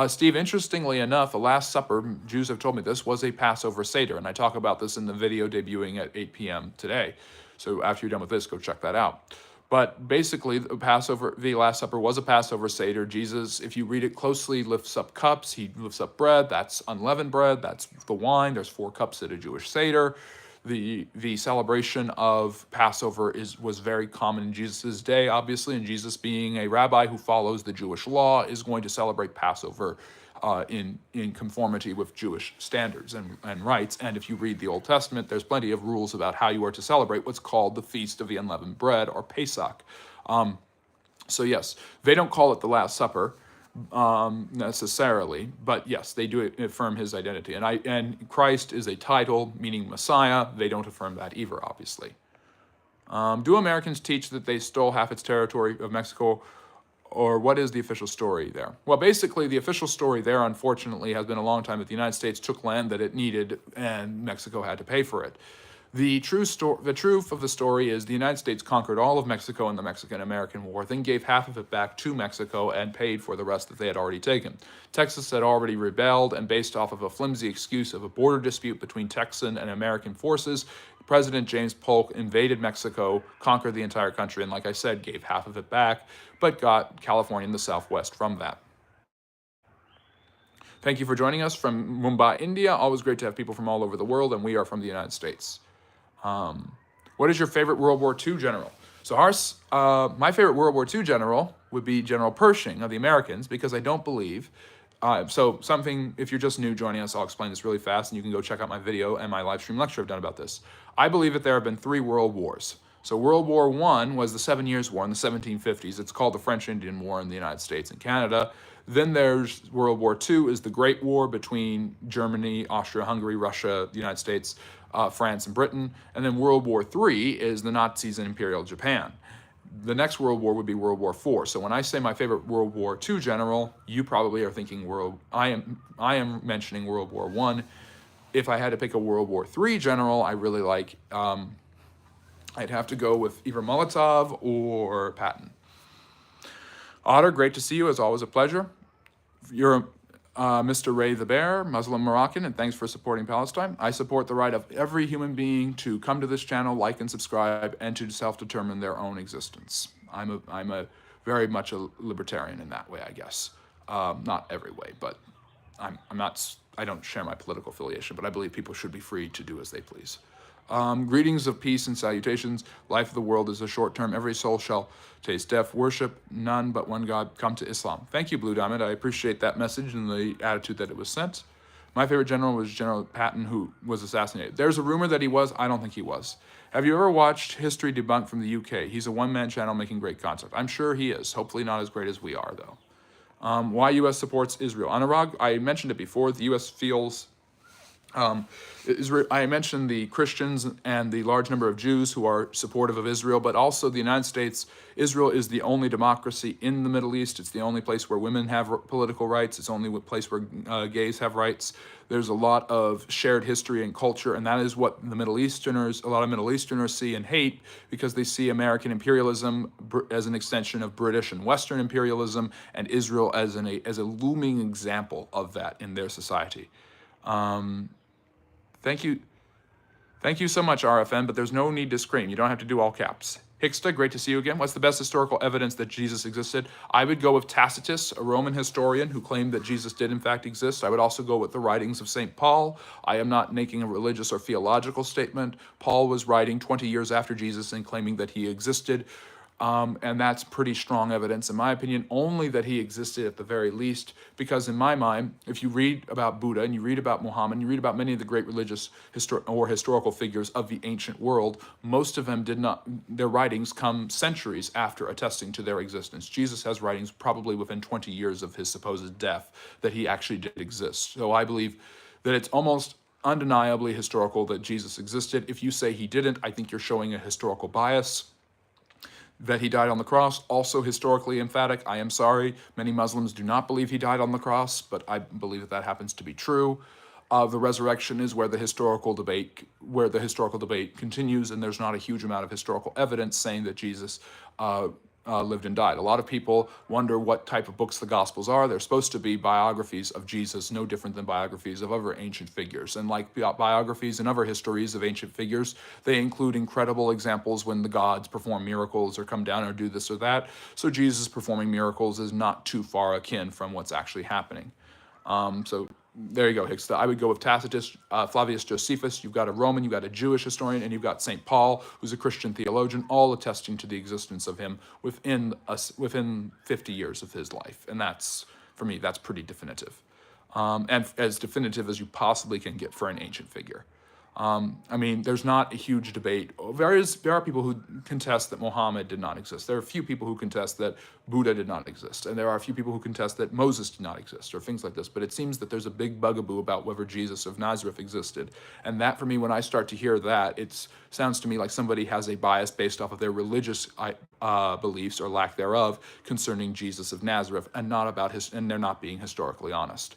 Steve, interestingly enough, the Last Supper, Jews have told me this, was a Passover Seder, and I talk about this in the video debuting at 8 p.m. today. So after you're done with this, go check that out. But basically, the Last Supper was a Passover Seder. Jesus, if you read it closely, lifts up cups. He lifts up bread. That's unleavened bread. That's the wine. There's 4 cups at a Jewish Seder. The celebration of Passover was very common in Jesus' day, obviously, and Jesus, being a rabbi who follows the Jewish law, is going to celebrate Passover in conformity with Jewish standards and rites. And if you read the Old Testament, there's plenty of rules about how you are to celebrate what's called the Feast of the Unleavened Bread, or Pesach. So yes, they don't call it the Last Supper necessarily, but yes, they do affirm his identity. And Christ is a title meaning Messiah. They don't affirm that either, obviously. Do Americans teach that they stole half its territory of Mexico, or what is the official story there? Well, basically, the official story there, unfortunately, has been a long time that the United States took land that it needed and Mexico had to pay for it. The truth of the story is the United States conquered all of Mexico in the Mexican-American War, then gave half of it back to Mexico and paid for the rest that they had already taken. Texas had already rebelled, and based off of a flimsy excuse of a border dispute between Texan and American forces, President James Polk invaded Mexico, conquered the entire country, and like I said, gave half of it back, but got California and the Southwest from that. Thank you for joining us from Mumbai, India. Always great to have people from all over the world, and we are from the United States. What is your favorite World War II general? So my favorite World War II general would be General Pershing of the Americans, because I don't believe, if you're just new joining us, I'll explain this really fast, and you can go check out my video and my live stream lecture I've done about this. I believe that there have been 3 world wars. So World War I was the 7 Years' War in the 1750s. It's called the French-Indian War in the United States and Canada. Then there's World War II is the Great War between Germany, Austria-Hungary, Russia, the United States, France, and Britain. And then World War III is the Nazis and Imperial Japan. The next World War would be World War IV. So when I say my favorite World War II general, you probably are thinking I am mentioning World War I. If I had to pick a World War III general, I really like, I'd have to go with either Molotov or Patton. Otter, great to see you. As always, a pleasure. You're Mr. Ray the Bear, Muslim Moroccan, and thanks for supporting Palestine. I support the right of every human being to come to this channel, like and subscribe, and to self-determine their own existence. I'm a very much a libertarian in that way, I guess. Not every way, but I don't share my political affiliation, but I believe people should be free to do as they please. Greetings of peace and salutations. Life of the world is a short term. Every soul shall taste death. Worship none but one God. Come to Islam. Thank you, Blue Diamond. I appreciate that message and the attitude that it was sent. My favorite general was General Patton, who was assassinated. There's a rumor that he was. I don't think he was. Have you ever watched History Debunked from the UK? He's a one-man channel making great content. I'm sure he is. Hopefully not as great as we are, though. Why U.S. supports Israel? Anurag, I mentioned it before. The U.S. feels... I mentioned the Christians and the large number of Jews who are supportive of Israel, but also the United States. Israel is the only democracy in the Middle East. It's the only place where women have political rights. It's the only place where gays have rights. There's a lot of shared history and culture, and that is what a lot of Middle Easterners see and hate, because they see American imperialism as an extension of British and Western imperialism, and Israel as a looming example of that in their society. Thank you so much, RFN, but there's no need to scream. You don't have to do all caps. Hicksta, great to see you again. What's the best historical evidence that Jesus existed? I would go with Tacitus, a Roman historian who claimed that Jesus did in fact exist. I would also go with the writings of St. Paul. I am not making a religious or theological statement. Paul was writing 20 years after Jesus and claiming that he existed. And that's pretty strong evidence, in my opinion, only that he existed at the very least, because in my mind, if you read about Buddha and you read about Muhammad, and you read about many of the great religious historical figures of the ancient world, most of them did not, their writings come centuries after attesting to their existence. Jesus has writings probably within 20 years of his supposed death that he actually did exist. So I believe that it's almost undeniably historical that Jesus existed. If you say he didn't, I think you're showing a historical bias. That he died on the cross, also historically emphatic. I am sorry, many Muslims do not believe he died on the cross, but I believe that that happens to be true. The resurrection is where the historical debate continues, and there's not a huge amount of historical evidence saying that Jesus lived and died. A lot of people wonder what type of books the Gospels are. They're supposed to be biographies of Jesus, no different than biographies of other ancient figures. And like biographies and other histories of ancient figures, they include incredible examples when the gods perform miracles or come down or do this or that. So Jesus performing miracles is not too far akin from what's actually happening. So there you go, Hicks. I would go with Tacitus, Flavius Josephus. You've got a Roman, you've got a Jewish historian, and you've got St. Paul, who's a Christian theologian, all attesting to the existence of him within 50 years of his life. And that's, for me, that's pretty definitive. And as definitive as you possibly can get for an ancient figure. I mean, there's not a huge debate. There are people who contest that Muhammad did not exist. There are a few people who contest that Buddha did not exist. And there are a few people who contest that Moses did not exist, or things like this. But it seems that there's a big bugaboo about whether Jesus of Nazareth existed. And that, for me, when I start to hear that, it sounds to me like somebody has a bias based off of their religious beliefs or lack thereof concerning Jesus of Nazareth, and not about and they're not being historically honest.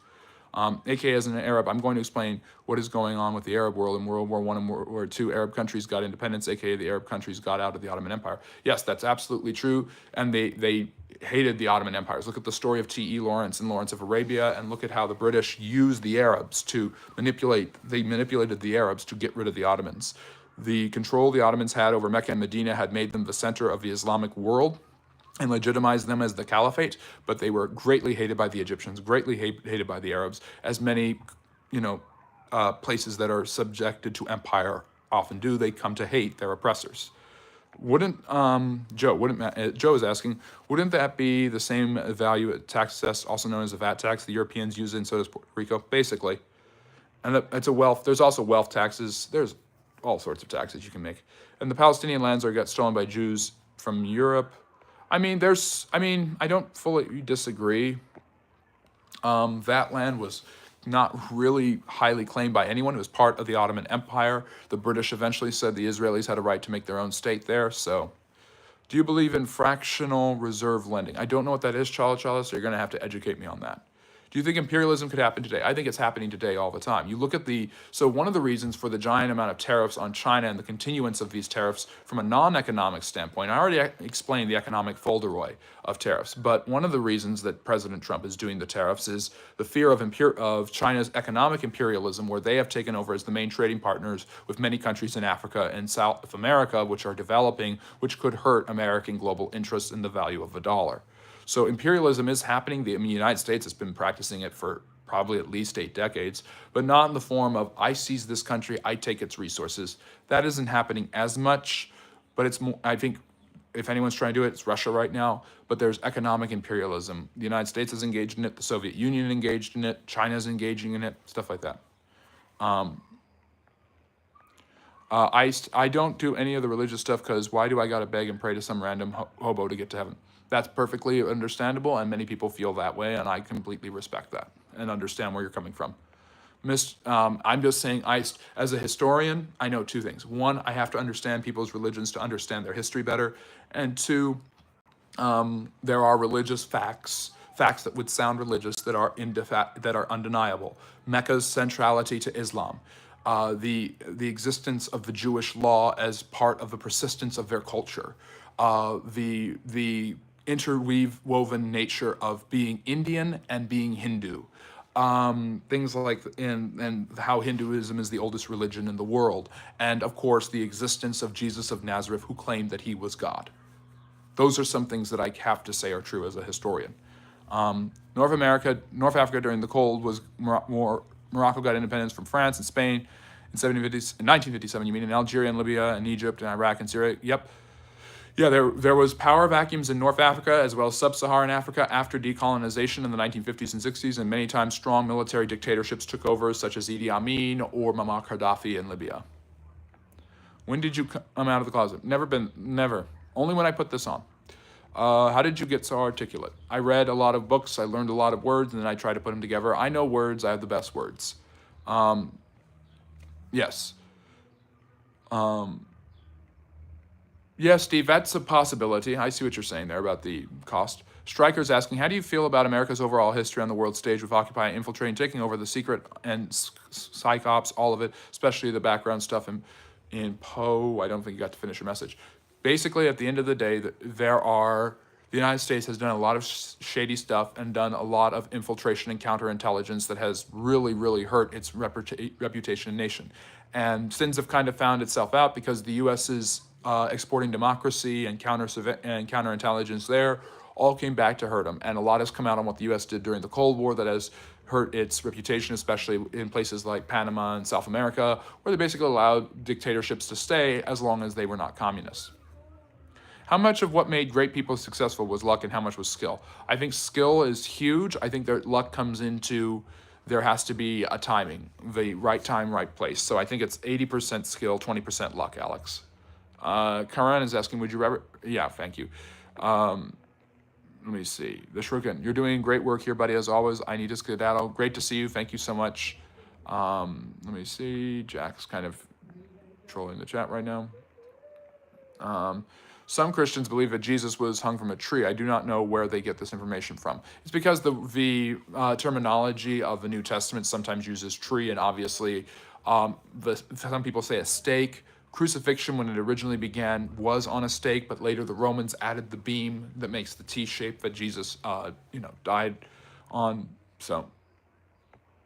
AKA as an Arab, I'm going to explain what is going on with the Arab world. In World War I and World War II, Arab countries got independence, AKA the Arab countries got out of the Ottoman Empire. Yes, that's absolutely true, and they hated the Ottoman empires. Look at the story of T.E. Lawrence and Lawrence of Arabia, and look at how the British used the Arabs to manipulated the Arabs to get rid of the Ottomans. The control the Ottomans had over Mecca and Medina had made them the center of the Islamic world and legitimized them as the caliphate, but they were greatly hated by the Egyptians, greatly hated by the Arabs, as many, places that are subjected to empire often do. They come to hate their oppressors. Joe is asking, wouldn't that be the same value at tax assess, also known as a VAT tax? The Europeans use it, and so does Puerto Rico, basically. And it's there's also wealth taxes. There's all sorts of taxes you can make. And the Palestinian lands got stolen by Jews from Europe. I don't fully disagree. That land was not really highly claimed by anyone. It was part of the Ottoman Empire. The British eventually said the Israelis had a right to make their own state there. So, do you believe in fractional reserve lending? I don't know what that is, Chala, so you're going to have to educate me on that. Do you think imperialism could happen today? I think it's happening today all the time. You look at so one of the reasons for the giant amount of tariffs on China and the continuance of these tariffs from a non-economic standpoint, I already explained the economic folderoi of tariffs, but one of the reasons that President Trump is doing the tariffs is the fear of China's economic imperialism, where they have taken over as the main trading partners with many countries in Africa and South America, which are developing, which could hurt American global interests in the value of the dollar. So imperialism is happening. The United States has been practicing it for probably at least 8 decades, but not in the form of, I seize this country, I take its resources. That isn't happening as much, but it's more, I think if anyone's trying to do it, it's Russia right now, but there's economic imperialism. The United States is engaged in it, the Soviet Union engaged in it, China's engaging in it, stuff like that. I don't do any of the religious stuff because why do I gotta beg and pray to some random hobo to get to heaven? That's perfectly understandable, and many people feel that way, and I completely respect that and understand where you're coming from. I'm just saying, as a historian, I know 2 things. 1, I have to understand people's religions to understand their history better, and 2, there are religious facts that would sound religious that are undeniable. Mecca's centrality to Islam, the existence of the Jewish law as part of the persistence of their culture, the interwoven nature of being Indian and being Hindu, things like and how Hinduism is the oldest religion in the world, and of course the existence of Jesus of Nazareth, who claimed that he was God. Those are some things that I have to say are true as a historian. North Africa during the Cold was Morocco got independence from France and Spain in 1957. You mean in Algeria and Libya and Egypt and Iraq and Syria? Yep. Yeah, there was power vacuums in North Africa as well as sub-Saharan Africa after decolonization in the 1950s and 60s, and many times strong military dictatorships took over, such as Idi Amin or Muammar Gaddafi in Libya. When did you come out of the closet? Never. Only when I put this on. How did you get so articulate? I read a lot of books, I learned a lot of words, and then I tried to put them together. I know words, I have the best words. Yes. Yeah, Steve, that's a possibility. I see what you're saying there about the cost. Striker's asking, how do you feel about America's overall history on the world stage with Occupy infiltrating, taking over the secret and psych ops, all of it, especially the background stuff in Poe? I don't think you got to finish your message. Basically, at the end of the day, the United States has done a lot of shady stuff and done a lot of infiltration and counterintelligence that has really, really hurt its reputation and nation. And sins have kind of found itself out because the U.S. is exporting democracy and counterintelligence there, all came back to hurt them. And a lot has come out on what the U.S. did during the Cold War that has hurt its reputation, especially in places like Panama and South America, where they basically allowed dictatorships to stay as long as they were not communists. How much of what made great people successful was luck and how much was skill? I think skill is huge. I think that luck comes into, there has to be a timing, the right time, right place. So I think it's 80% skill, 20% luck, Alex. Karan is asking, would you ever, yeah, thank you. Let me see. The Shuriken, you're doing great work here, buddy, as always. I need to skedaddle. Great to see you. Thank you so much. Let me see. Jack's kind of trolling the chat right now. Some Christians believe that Jesus was hung from a tree. I do not know where they get this information from. It's because the terminology of the New Testament sometimes uses tree, and obviously some people say a stake. Crucifixion, when it originally began, was on a stake, but later the Romans added the beam that makes the T shape that Jesus, died on. So,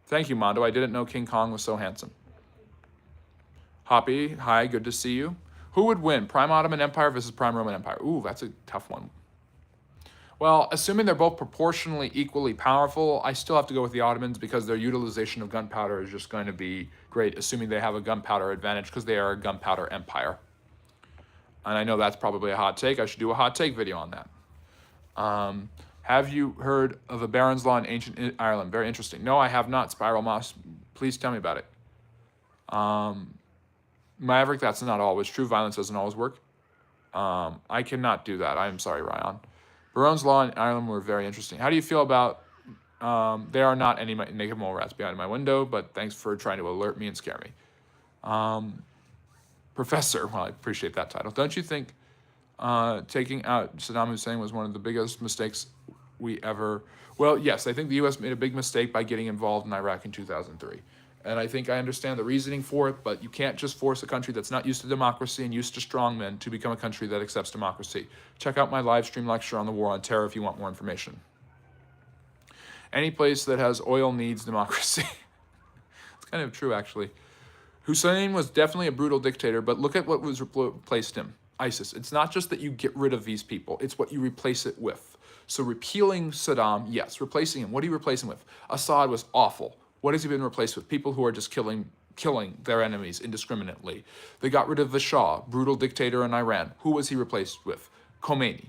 thank you, Mondo. I didn't know King Kong was so handsome. Hoppy, hi, good to see you. Who would win, Prime Ottoman Empire versus Prime Roman Empire? Ooh, that's a tough one. Well, assuming they're both proportionally equally powerful, I still have to go with the Ottomans because their utilization of gunpowder is just going to be great, assuming they have a gunpowder advantage because they are a gunpowder empire. And I know that's probably a hot take. I should do a hot take video on that. Have you heard of a Baron's Law in ancient Ireland? Very interesting. No, I have not, Spiral Moss. Please tell me about it. Maverick, that's not always true. Violence doesn't always work. I cannot do that. I'm sorry, Ryan. Baron's Law in Ireland were very interesting. How do you feel about, there are not any naked mole rats behind my window, but thanks for trying to alert me and scare me. Professor, well, I appreciate that title. Don't you think taking out Saddam Hussein was one of the biggest mistakes we ever, well, yes, I think the U.S. made a big mistake by getting involved in Iraq in 2003. And I think I understand the reasoning for it, but you can't just force a country that's not used to democracy and used to strongmen to become a country that accepts democracy. Check out my live stream lecture on the war on terror if you want more information. Any place that has oil needs democracy. It's kind of true, actually. Hussein was definitely a brutal dictator, but look at what was replaced him. ISIS. It's not just that you get rid of these people, it's what you replace it with. So repealing Saddam, yes. Replacing him, what do you replace him with? Assad was awful. What has he been replaced with? People who are just killing their enemies indiscriminately. They got rid of the Shah, brutal dictator in Iran. Who was he replaced with? Khomeini.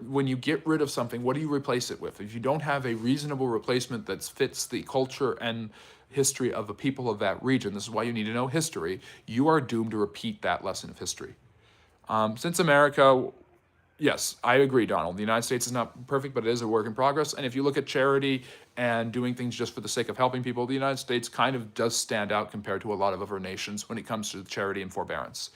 When you get rid of something, what do you replace it with? If you don't have a reasonable replacement that fits the culture and history of the people of that region, this is why you need to know history, you are doomed to repeat that lesson of history. Since America, yes, I agree, Donald. The United States is not perfect, but it is a work in progress. And if you look at charity and doing things just for the sake of helping people, the United States kind of does stand out compared to a lot of other nations when it comes to charity and forbearance.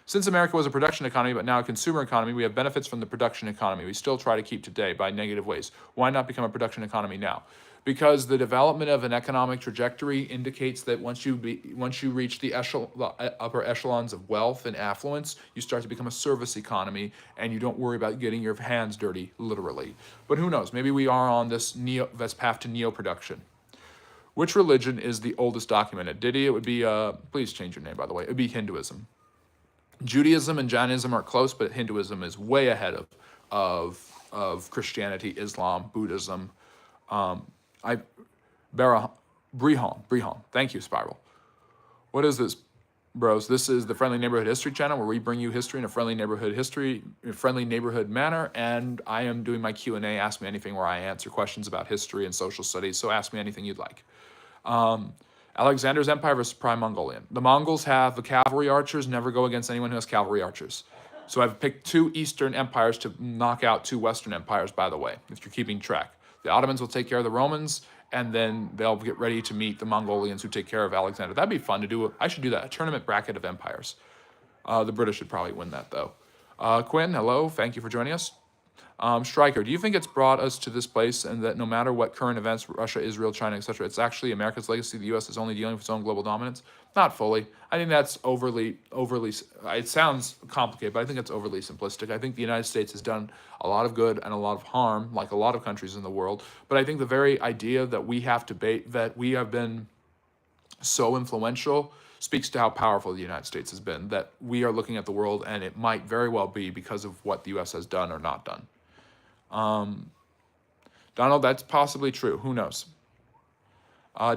Since America was a production economy, but now a consumer economy, we have benefits from the production economy. We still try to keep today by negative ways. Why not become a production economy now? Because the development of an economic trajectory indicates that once you reach the upper echelons of wealth and affluence, you start to become a service economy, and you don't worry about getting your hands dirty, literally. But who knows? Maybe we are on this path to neo-production. Which religion is the oldest documented? Diddy, it would be, please change your name, by the way. It would be Hinduism. Judaism and Jainism are close, but Hinduism is way ahead of Christianity, Islam, Buddhism. Brihon. Thank you, Spiral. What is this? Bros, this is the Friendly Neighborhood History channel where we bring you history in a friendly neighborhood manner, and I am doing my Q&A, Ask Me Anything, where I answer questions about history and social studies, so ask me anything you'd like. Alexander's Empire versus Prime Mongolian. The Mongols have the cavalry archers, never go against anyone who has cavalry archers. So I've picked 2 Eastern empires to knock out 2 Western empires, by the way, if you're keeping track. The Ottomans will take care of the Romans, and then they'll get ready to meet the Mongolians who take care of Alexander. That'd be fun to do. I should do that, a tournament bracket of empires. The British should probably win that, though. Quinn, hello. Thank you for joining us. Stryker, do you think it's brought us to this place and that no matter what current events, Russia, Israel, China, etc., it's actually America's legacy? The U.S. is only dealing with its own global dominance? Not fully. I think that's overly, it sounds complicated, but I think it's overly simplistic. I think the United States has done a lot of good and a lot of harm, like a lot of countries in the world. But I think the very idea that we have that we have been so influential speaks to how powerful the United States has been, that we are looking at the world and it might very well be because of what the U.S. has done or not done. Donald, that's possibly true. Who knows?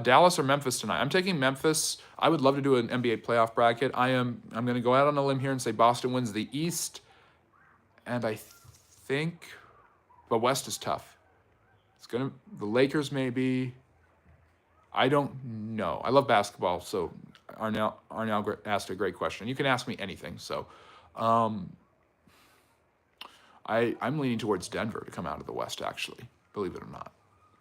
Dallas or Memphis tonight? I'm taking Memphis. I would love to do an NBA playoff bracket. I'm going to go out on a limb here and say Boston wins the East. And I think the West is tough. The Lakers maybe. I don't know. I love basketball, so Arnell asked a great question. You can ask me anything. So, I'm leaning towards Denver to come out of the West, actually, believe it or not.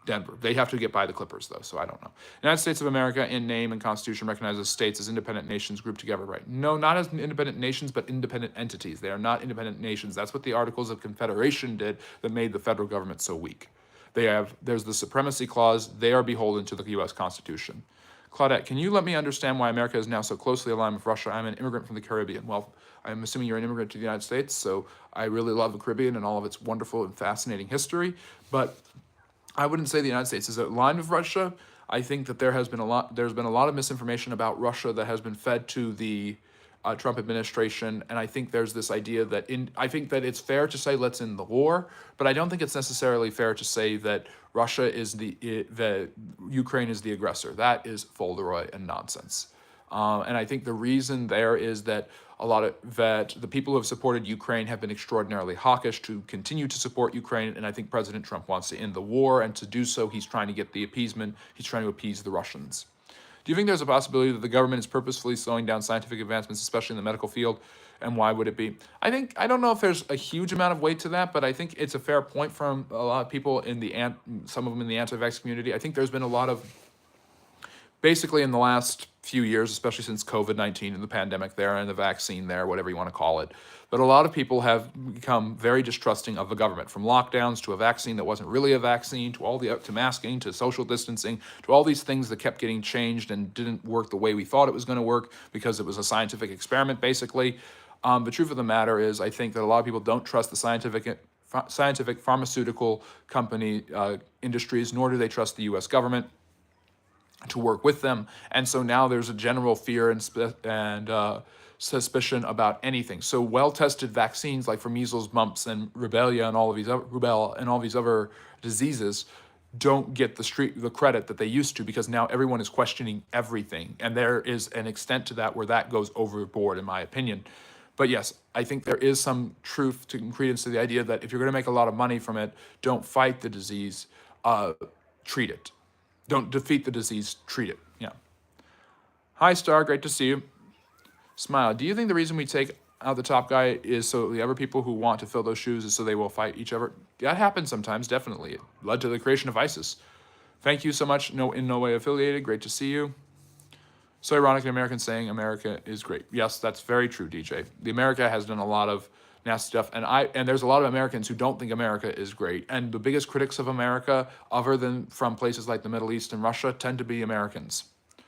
Denver. They have to get by the Clippers, though, so I don't know. United States of America, in name and Constitution, recognizes states as independent nations grouped together, right? No, not as independent nations, but independent entities. They are not independent nations. That's what the Articles of Confederation did that made the federal government so weak. There's the Supremacy Clause. They are beholden to the U.S. Constitution. Claudette, can you let me understand why America is now so closely aligned with Russia? I'm an immigrant from the Caribbean. Well, I'm assuming you're an immigrant to the United States, so I really love the Caribbean and all of its wonderful and fascinating history. But I wouldn't say the United States is aligned with Russia. I think that there's been a lot of misinformation about Russia that has been fed to the Trump administration, and I think there's this idea that I think that it's fair to say let's end the war, but I don't think it's necessarily fair to say that Russia is that Ukraine is the aggressor. That is Folderoy and nonsense. And I think the reason there is that that the people who have supported Ukraine have been extraordinarily hawkish to continue to support Ukraine, and I think President Trump wants to end the war, and to do so, he's trying to get the appeasement. He's trying to appease the Russians. Do you think there's a possibility that the government is purposefully slowing down scientific advancements, especially in the medical field, and why would it be? I don't know if there's a huge amount of weight to that, but I think it's a fair point from a lot of people some of them in the anti-vax community. I think there's been a lot of, basically in the last few years, especially since COVID-19 and the pandemic there and the vaccine there, whatever you want to call it, but a lot of people have become very distrusting of the government, from lockdowns to a vaccine that wasn't really a vaccine, to masking, to social distancing, to all these things that kept getting changed and didn't work the way we thought it was going to work because it was a scientific experiment, basically. The truth of the matter is, I think that a lot of people don't trust the scientific pharmaceutical company industries, nor do they trust the U.S. government to work with them, and so now there's a general fear and suspicion about anything. So well-tested vaccines, like for measles, mumps, and rubella, and all of these other diseases, don't get the credit that they used to, because now everyone is questioning everything, and there is an extent to that where that goes overboard, in my opinion. But yes, I think there is some truth to credence to the idea that if you're going to make a lot of money from it, don't fight the disease, treat it. Don't defeat the disease, treat it. Yeah. Hi, Star. Great to see you. Smile. Do you think the reason we take out the top guy is so the other people who want to fill those shoes is so they will fight each other? That happens sometimes, definitely. It led to the creation of ISIS. Thank you so much. In no way affiliated. Great to see you. So ironic, an American saying America is great. Yes, that's very true, DJ. The America has done a lot of nasty stuff, and there's a lot of Americans who don't think America is great. And the biggest critics of America, other than from places like the Middle East and Russia, tend to be Americans.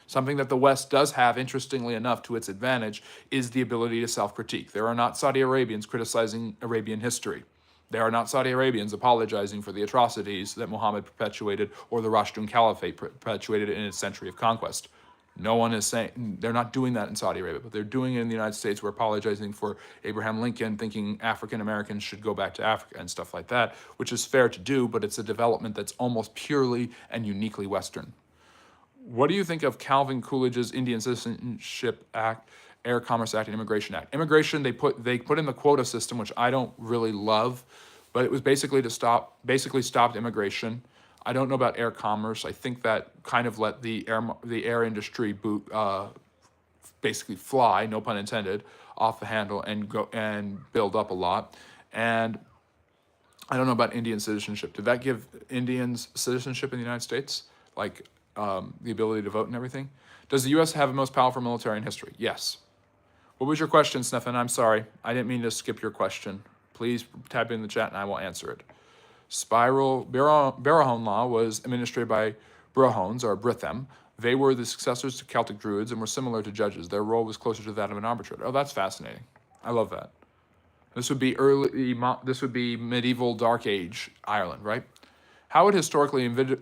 Something that the West does have, interestingly enough, to its advantage, is the ability to self-critique. There are not Saudi Arabians criticizing Arabian history. There are not Saudi Arabians apologizing for the atrocities that Muhammad perpetuated or the Rashidun Caliphate perpetuated in its century of conquest. No one is saying, they're not doing that in Saudi Arabia, but they're doing it in the United States. We're apologizing for Abraham Lincoln, thinking African Americans should go back to Africa and stuff like that, which is fair to do, but it's a development that's almost purely and uniquely Western. What do you think of Calvin Coolidge's Indian Citizenship Act Air Commerce Act and Immigration Act. Immigration, they put in the quota system, which I don't really love, but it was basically to stopped immigration. I don't know about air commerce. I think that kind of let the air industry basically fly, no pun intended, off the handle and go and build up a lot. And I don't know about Indian citizenship. Did that give Indians citizenship in the United States? Like the ability to vote and everything? Does the U.S. have the most powerful military in history? Yes. What was your question, Stefan? I'm sorry. I didn't mean to skip your question. Please type it in the chat and I will answer it. Spiral Barahone law was administered by Brahons, or Britham. They were the successors to Celtic Druids and were similar to judges. Their role was closer to that of an arbitrator. Oh, that's fascinating. I love that. This would be medieval Dark Age Ireland, right? How would historically great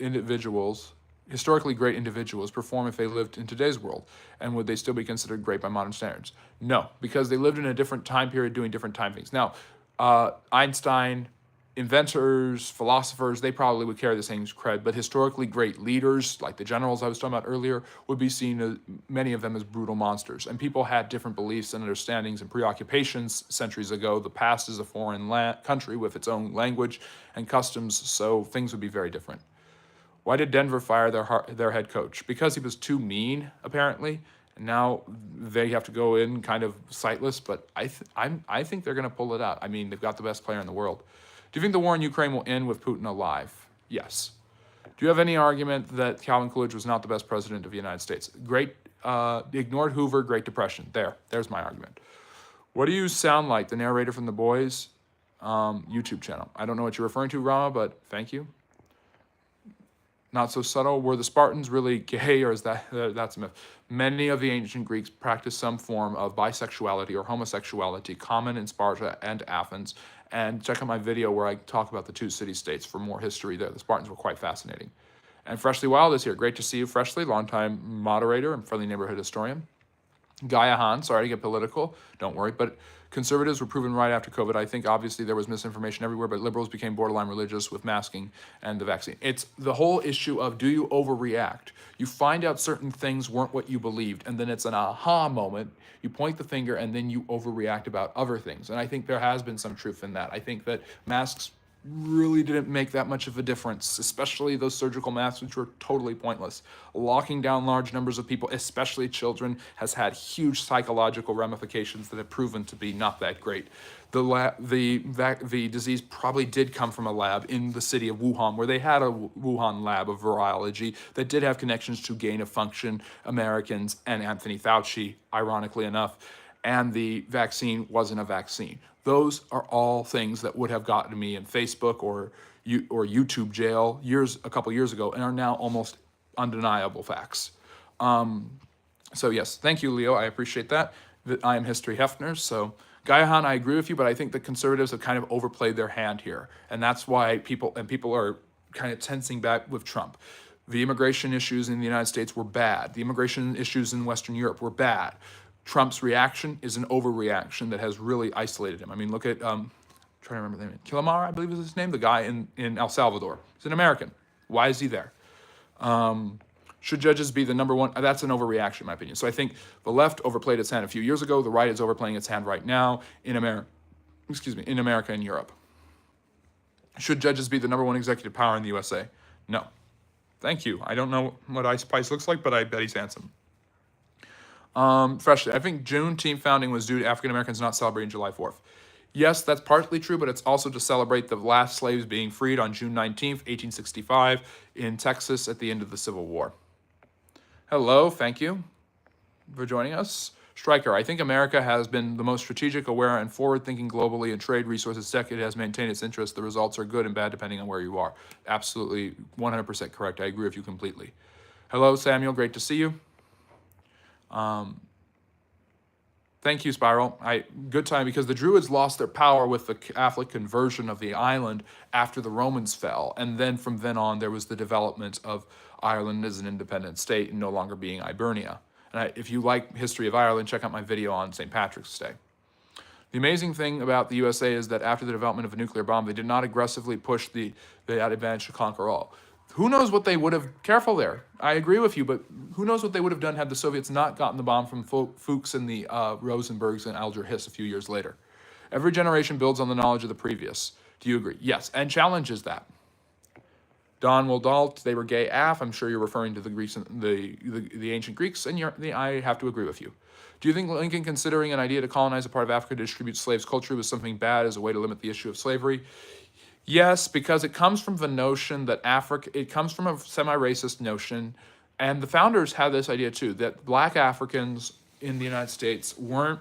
individuals perform if they lived in today's world? And would they still be considered great by modern standards? No, because they lived in a different time period doing different time things. Now, Einstein, inventors, philosophers, they probably would carry the same cred, but historically great leaders, like the generals I was talking about earlier, would be seen, many of them, as brutal monsters. And people had different beliefs and understandings and preoccupations centuries ago. The past is a foreign country with its own language and customs, so things would be very different. Why did Denver fire their head coach? Because he was too mean, apparently. And now they have to go in kind of sightless, but I think they're going to pull it out. I mean, they've got the best player in the world. Do you think the war in Ukraine will end with Putin alive? Yes. Do you have any argument that Calvin Coolidge was not the best president of the United States? Ignored Hoover, Great Depression. There's my argument. What do you sound like? The narrator from The Boys YouTube channel. I don't know what you're referring to, Rama, but thank you. Not so subtle. Were the Spartans really gay, or is that's a myth? Many of the ancient Greeks practiced some form of bisexuality or homosexuality, common in Sparta and Athens. And check out my video where I talk about the two city-states for more history there. The Spartans were quite fascinating. And Freshly Wild is here. Great to see you, Freshly, longtime moderator and friendly neighborhood historian. Gaia Han, sorry to get political, don't worry, but conservatives were proven right after COVID. I think obviously there was misinformation everywhere, but liberals became borderline religious with masking and the vaccine. It's the whole issue of, do you overreact? You find out certain things weren't what you believed, and then it's an aha moment. You point the finger and then you overreact about other things. And I think there has been some truth in that. I think that masks really didn't make that much of a difference, especially those surgical masks, which were totally pointless. Locking down large numbers of people, especially children, has had huge psychological ramifications that have proven to be not that great. The disease probably did come from a lab in the city of Wuhan, where they had a Wuhan lab of virology that did have connections to gain-of-function Americans and Anthony Fauci, ironically enough, and the vaccine wasn't a vaccine. Those are all things that would have gotten me in Facebook or YouTube jail a couple years ago, and are now almost undeniable facts. So yes, thank you, Leo. I appreciate that. I am History Hefner. So Gaihan, I agree with you, but I think the conservatives have kind of overplayed their hand here, and that's why people are kind of tensing back with Trump. The immigration issues in the United States were bad. The immigration issues in Western Europe were bad. Trump's reaction is an overreaction that has really isolated him. I mean, look at, trying to remember the name, Killamar, I believe is his name, the guy in El Salvador. He's an American. Why is he there? Should judges be the number one? That's an overreaction, in my opinion. So I think the left overplayed its hand a few years ago. The right is overplaying its hand right now in America and Europe. Should judges be the number one executive power in the USA? No. Thank you. I don't know what Ice Spice looks like, but I bet he's handsome. Freshly, I think Juneteenth founding was due to African Americans not celebrating July 4th. Yes, that's partly true, but it's also to celebrate the last slaves being freed on June 19th, 1865 in Texas at the end of the Civil War. Hello, thank you for joining us. Stryker, I think America has been the most strategic, aware, and forward-thinking globally in trade resources tech. It has maintained its interests. The results are good and bad depending on where you are. Absolutely, 100% correct. I agree with you completely. Hello, Samuel, great to see you. Thank you, Spiral. Good time, because the Druids lost their power with the Catholic conversion of the island after the Romans fell. And then from then on, there was the development of Ireland as an independent state and no longer being Hibernia. And if you like history of Ireland, check out my video on St. Patrick's Day. The amazing thing about the USA is that after the development of a nuclear bomb, they did not aggressively push that advantage to conquer all. Who knows what they would have, careful there, I agree with you, but who knows what they would have done had the Soviets not gotten the bomb from Fuchs and the Rosenbergs and Alger Hiss a few years later. Every generation builds on the knowledge of the previous. Do you agree? Yes, and challenges that. Don Woldalt, they were gay af. I'm sure you're referring to the Greeks, the ancient Greeks, and I have to agree with you. Do you think Lincoln considering an idea to colonize a part of Africa to distribute slaves culturally was something bad as a way to limit the issue of slavery? Yes, because it comes from the notion that it comes from a semi-racist notion, and the founders had this idea too, that black Africans in the United States weren't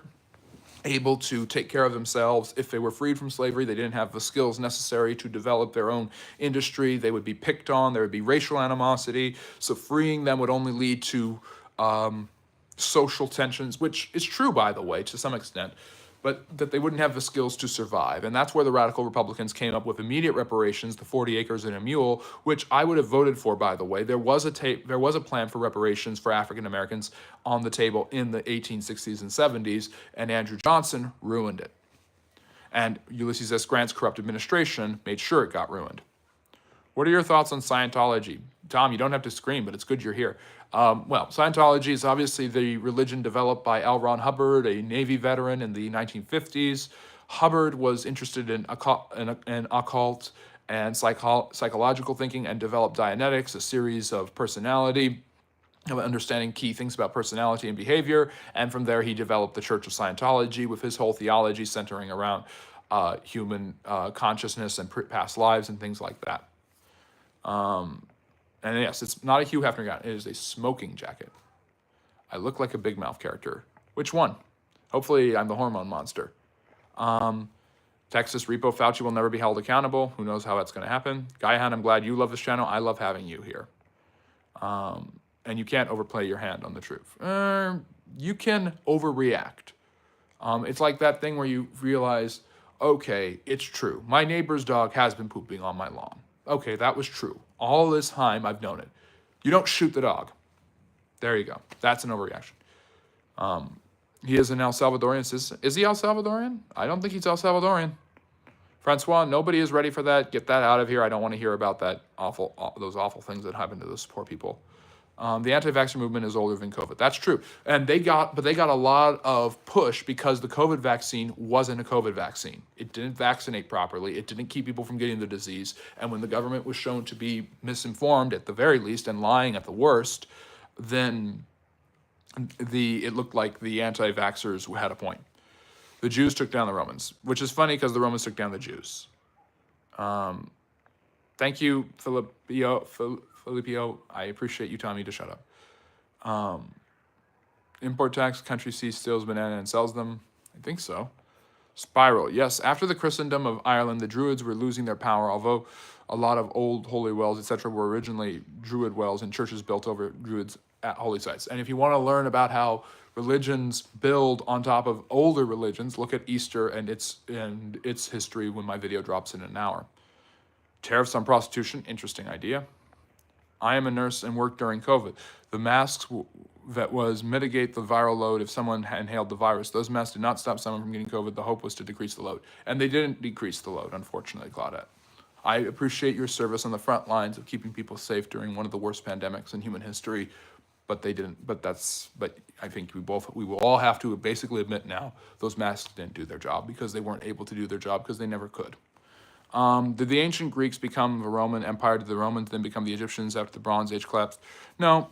able to take care of themselves. If they were freed from slavery, they didn't have the skills necessary to develop their own industry. They would be picked on. There would be racial animosity. So freeing them would only lead to social tensions, which is true, by the way, to some extent, but that they wouldn't have the skills to survive. And that's where the radical Republicans came up with immediate reparations, the 40 acres and a mule, which I would have voted for, by the way. There was a plan for reparations for African Americans on the table in the 1860s and 70s, and Andrew Johnson ruined it. And Ulysses S. Grant's corrupt administration made sure it got ruined. What are your thoughts on Scientology? Tom, you don't have to scream, but it's good you're here. Well, Scientology is obviously the religion developed by L. Ron Hubbard, a Navy veteran in the 1950s. Hubbard was interested in occult and psychological thinking and developed Dianetics, a series of personality, of understanding key things about personality and behavior. And from there, he developed the Church of Scientology with his whole theology centering around human consciousness and past lives and things like that. And yes, it's not a Hugh Hefner gown. It is a smoking jacket. I look like a Big Mouth character. Which one? Hopefully I'm the hormone monster. Texas Repo Fauci will never be held accountable. Who knows how that's going to happen? Gaihan, I'm glad you love this channel. I love having you here. And you can't overplay your hand on the truth. You can overreact. It's like that thing where you realize, okay, it's true. My neighbor's dog has been pooping on my lawn. Okay, that was true. All this time, I've known it. You don't shoot the dog. There you go. That's an overreaction. He is an El Salvadorian citizen. Is he El Salvadorian? I don't think he's El Salvadorian. Francois, nobody is ready for that. Get that out of here. I don't want to hear about those awful things that happened to those poor people. The anti-vaxxer movement is older than COVID. That's true. And they got a lot of push because the COVID vaccine wasn't a COVID vaccine. It didn't vaccinate properly. It didn't keep people from getting the disease. And when the government was shown to be misinformed at the very least and lying at the worst, then it looked like the anti-vaxxers had a point. The Jews took down the Romans, which is funny because the Romans took down the Jews. Thank you, Filipio, I appreciate you telling me to shut up. Import tax, country sees, steals banana and sells them. I think so. Spiral, yes. After the Christendom of Ireland, the Druids were losing their power, although a lot of old holy wells, etc., were originally Druid wells and churches built over Druids at holy sites. And if you want to learn about how religions build on top of older religions, look at Easter and its history when my video drops in an hour. Tariffs on prostitution, interesting idea. I am a nurse and worked during COVID. The masks that was mitigate the viral load if someone inhaled the virus. Those masks did not stop someone from getting COVID. The hope was to decrease the load. And they didn't decrease the load, unfortunately, Claudette. I appreciate your service on the front lines of keeping people safe during one of the worst pandemics in human history, but they didn't. But I think we will all have to basically admit now those masks didn't do their job because they weren't able to do their job because they never could. Did the ancient Greeks become the Roman Empire? Did the Romans then become the Egyptians after the Bronze Age collapsed? No.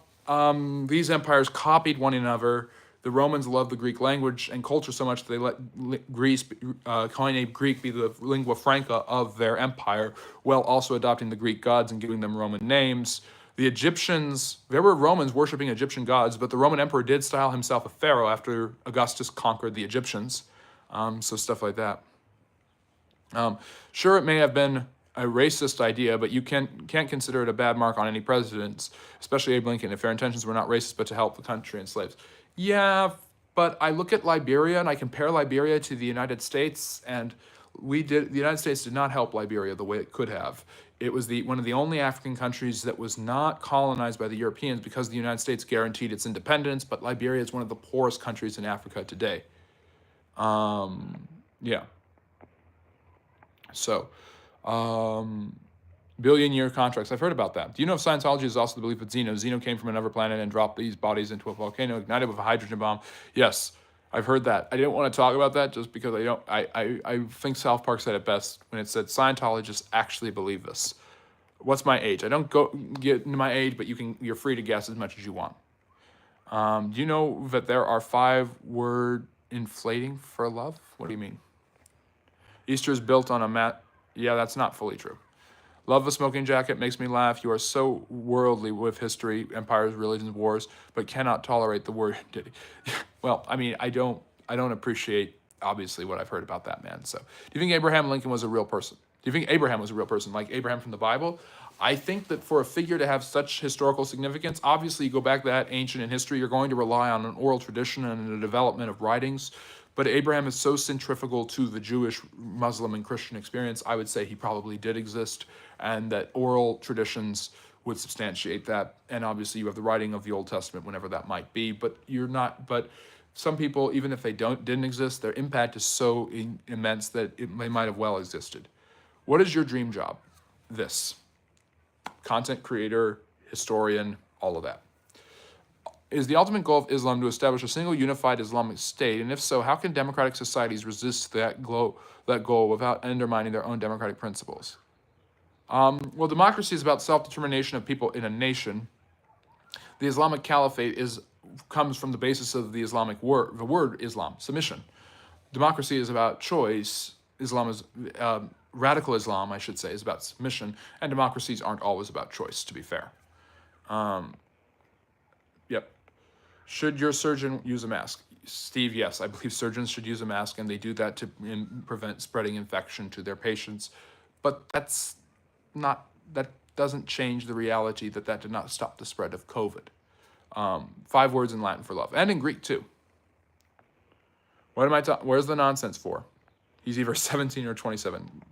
These empires copied one another. The Romans loved the Greek language and culture so much that they let Greece, Koine Greek, be the lingua franca of their empire, while also adopting the Greek gods and giving them Roman names. The Egyptians, there were Romans worshiping Egyptian gods, but the Roman emperor did style himself a pharaoh after Augustus conquered the Egyptians. So stuff like that. Sure, it may have been a racist idea, but you can't consider it a bad mark on any presidents, especially Abe Lincoln, if their intentions were not racist but to help the country and slaves. Yeah, but I look at Liberia and I compare Liberia to the United States, and the United States did not help Liberia the way it could have. It was one of the only African countries that was not colonized by the Europeans because the United States guaranteed its independence, but Liberia is one of the poorest countries in Africa today. Yeah. So, Billion-year contracts. I've heard about that. Do you know if Scientology is also the belief that Zeno came from another planet and dropped these bodies into a volcano ignited with a hydrogen bomb? Yes, I've heard that. I didn't want to talk about that just because I think South Park said it best when it said Scientologists actually believe this. What's my age? I don't go get into my age, but you're free to guess as much as you want. Do you know that there are 5-word inflating for love? What do you mean? Easter is built on a mat. Yeah, that's not fully true. Love the smoking jacket, makes me laugh. You are so worldly with history, empires, religions, wars, but cannot tolerate the word ditty. Well, I mean, I don't appreciate, obviously, what I've heard about that man. So, do you think Abraham Lincoln was a real person? Do you think Abraham was a real person, like Abraham from the Bible? I think that for a figure to have such historical significance, obviously you go back that ancient in history, you're going to rely on an oral tradition and the development of writings. But Abraham is so centrifugal to the Jewish, Muslim, and Christian experience, I would say he probably did exist, and that oral traditions would substantiate that. And obviously you have the writing of the Old Testament, whenever that might be, but some people, even if they didn't exist, their impact is so immense that they might have well existed. What is your dream job? This. Content creator, historian, all of that. Is the ultimate goal of Islam to establish a single unified Islamic state? And if so, how can democratic societies resist that goal without undermining their own democratic principles? Well, democracy is about self-determination of people in a nation. The Islamic Caliphate comes from the basis of the Islamic word, the word Islam, submission. Democracy is about choice. Islam is radical Islam, I should say, is about submission, and democracies aren't always about choice, to be fair. Yep. Should your surgeon use a mask? Steve, yes, I believe surgeons should use a mask, and they do that to prevent spreading infection to their patients. But that doesn't change the reality that did not stop the spread of COVID. 5 words in Latin for love, and in Greek too. What am I talking? Where's the nonsense for? He's either 17 or 27.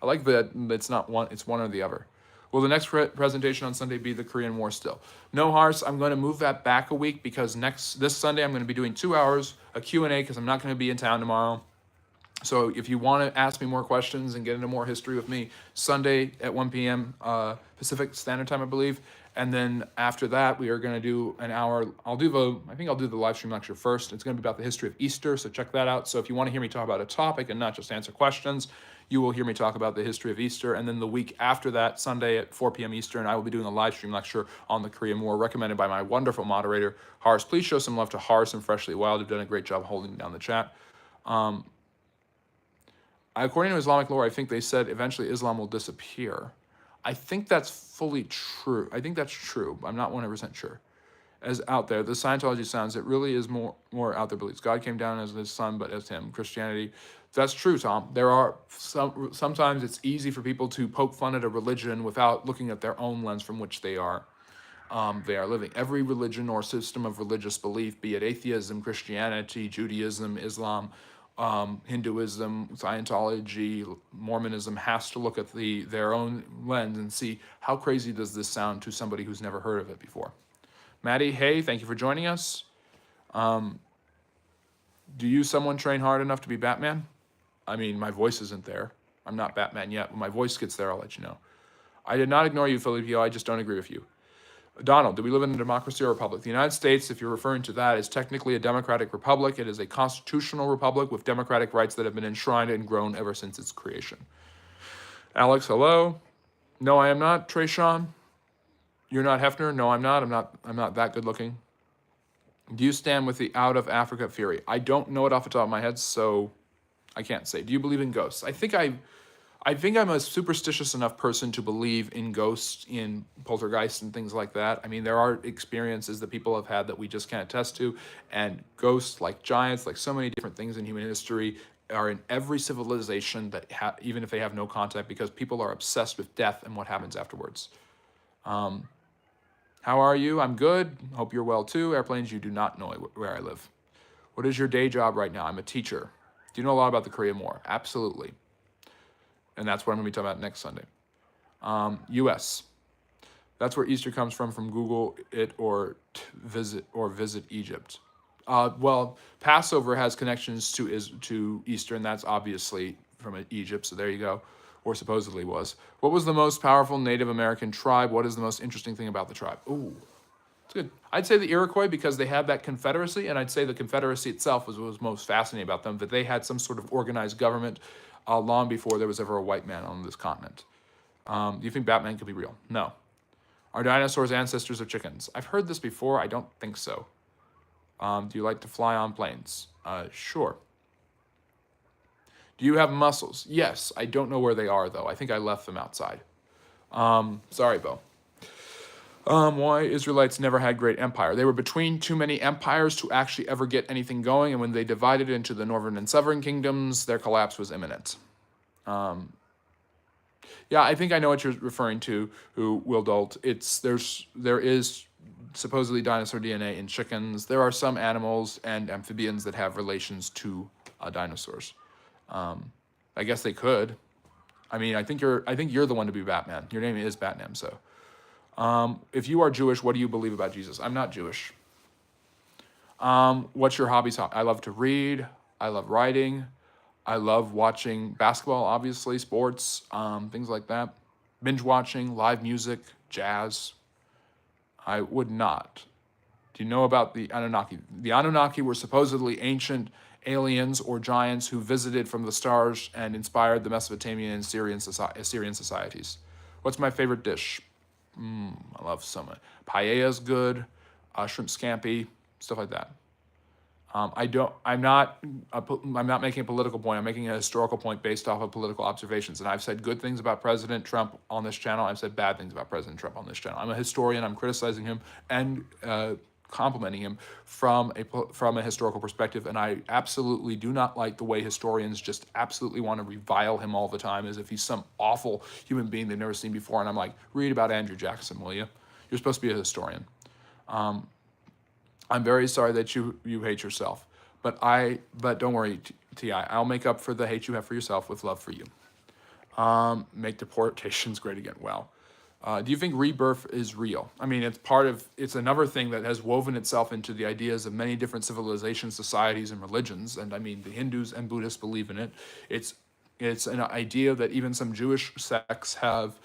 I like that it's not one, it's one or the other. Will the next presentation on Sunday be the Korean War still? No, Hars, I'm going to move that back a week because this Sunday I'm going to be doing 2 hours, a Q&A, because I'm not going to be in town tomorrow. So if you want to ask me more questions and get into more history with me, Sunday at 1 p.m. Pacific Standard Time, I believe. And then after that, we are going to do an hour. I think I'll do the live stream lecture first. It's going to be about the history of Easter, so check that out. So if you want to hear me talk about a topic and not just answer questions, you will hear me talk about the history of Easter. And then the week after that, Sunday at 4 p.m. Eastern, I will be doing a live stream lecture on the Korean War, recommended by my wonderful moderator, Hars. Please show some love to Hars and Freshly Wild, who've done a great job holding down the chat. According to Islamic lore, I think they said eventually Islam will disappear. I think that's fully true. I think that's true. I'm not 100% sure. As out there, the Scientology sounds, it really is more out there beliefs. God came down as his son, but as him. Christianity, that's true, Tom. There are sometimes it's easy for people to poke fun at a religion without looking at their own lens from which they are living. Every religion or system of religious belief, be it atheism, Christianity, Judaism, Islam, Hinduism, Scientology, Mormonism, has to look at their own lens and see how crazy does this sound to somebody who's never heard of it before. Maddie, hey, thank you for joining us. Do someone train hard enough to be Batman? I mean, my voice isn't there. I'm not Batman yet. When my voice gets there, I'll let you know. I did not ignore you, Filipio. I just don't agree with you. Donald, do we live in a democracy or a republic? The United States, if you're referring to that, is technically a democratic republic. It is a constitutional republic with democratic rights that have been enshrined and grown ever since its creation. Alex, hello. No, I am not. Trayshawn, you're not Hefner. No, I'm not. I'm not that good looking. Do you stand with the out of Africa theory? I don't know it off the top of my head, so I can't say. Do you believe in ghosts? I think I'm a superstitious enough person to believe in ghosts, in poltergeists and things like that. I mean, there are experiences that people have had that we just can't attest to, and ghosts, like giants, like so many different things in human history, are in every civilization that even if they have no contact, because people are obsessed with death and what happens afterwards. How are you? I'm good. Hope you're well too. Airplanes, you do not know where I live. What is your day job right now? I'm a teacher. Do you know a lot about the Korean War? Absolutely. And that's what I'm going to be talking about next Sunday. U.S. That's where Easter comes from Google it or visit Egypt. Well, Passover has connections to Easter, and that's obviously from Egypt, so there you go. or supposedly was. What was the most powerful Native American tribe? What is the most interesting thing about the tribe? Ooh, it's good. I'd say the Iroquois because they had that confederacy, and I'd say the confederacy itself was what was most fascinating about them, that they had some sort of organized government long before there was ever a white man on this continent. Do you think Batman could be real? No. Are dinosaurs ancestors of chickens? I've heard this before. I don't think so. Do you like to fly on planes? Sure. Do you have muscles? Yes. I don't know where they are, though. I think I left them outside. Sorry, Bo. Why Israelites never had great empire? They were between too many empires to actually ever get anything going, and when they divided into the northern and southern kingdoms, their collapse was imminent. Yeah, I think I know what you're referring to, Will Dolt. There is supposedly dinosaur DNA in chickens. There are some animals and amphibians that have relations to dinosaurs. I guess they could. I mean, I think you're the one to be Batman. Your name is Batman, so. If you are Jewish, what do you believe about Jesus? I'm not Jewish. What's your hobbies? I love to read. I love writing. I love watching basketball, obviously, sports, things like that. Binge watching, live music, jazz. I would not. Do you know about the Anunnaki? The Anunnaki were supposedly ancient aliens or giants who visited from the stars and inspired the Mesopotamian and Syrian societies. What's my favorite dish? I love some. Paella's good, shrimp scampi, stuff like that. I'm not making a political point. I'm making a historical point based off of political observations. And I've said good things about President Trump on this channel. I've said bad things about President Trump on this channel. I'm a historian. I'm criticizing him and complimenting him from a historical perspective. And I absolutely do not like the way historians just absolutely want to revile him all the time as if he's some awful human being they've never seen before. And I'm like, read about Andrew Jackson, will you? You're supposed to be a historian. I'm very sorry that you hate yourself, but don't worry, Ti. I'll make up for the hate you have for yourself with love for you. Make deportations great again. Wow. Do you think rebirth is real? I mean, it's another thing that has woven itself into the ideas of many different civilizations, societies, and religions. And I mean, the Hindus and Buddhists believe in it. It's an idea that even some Jewish sects have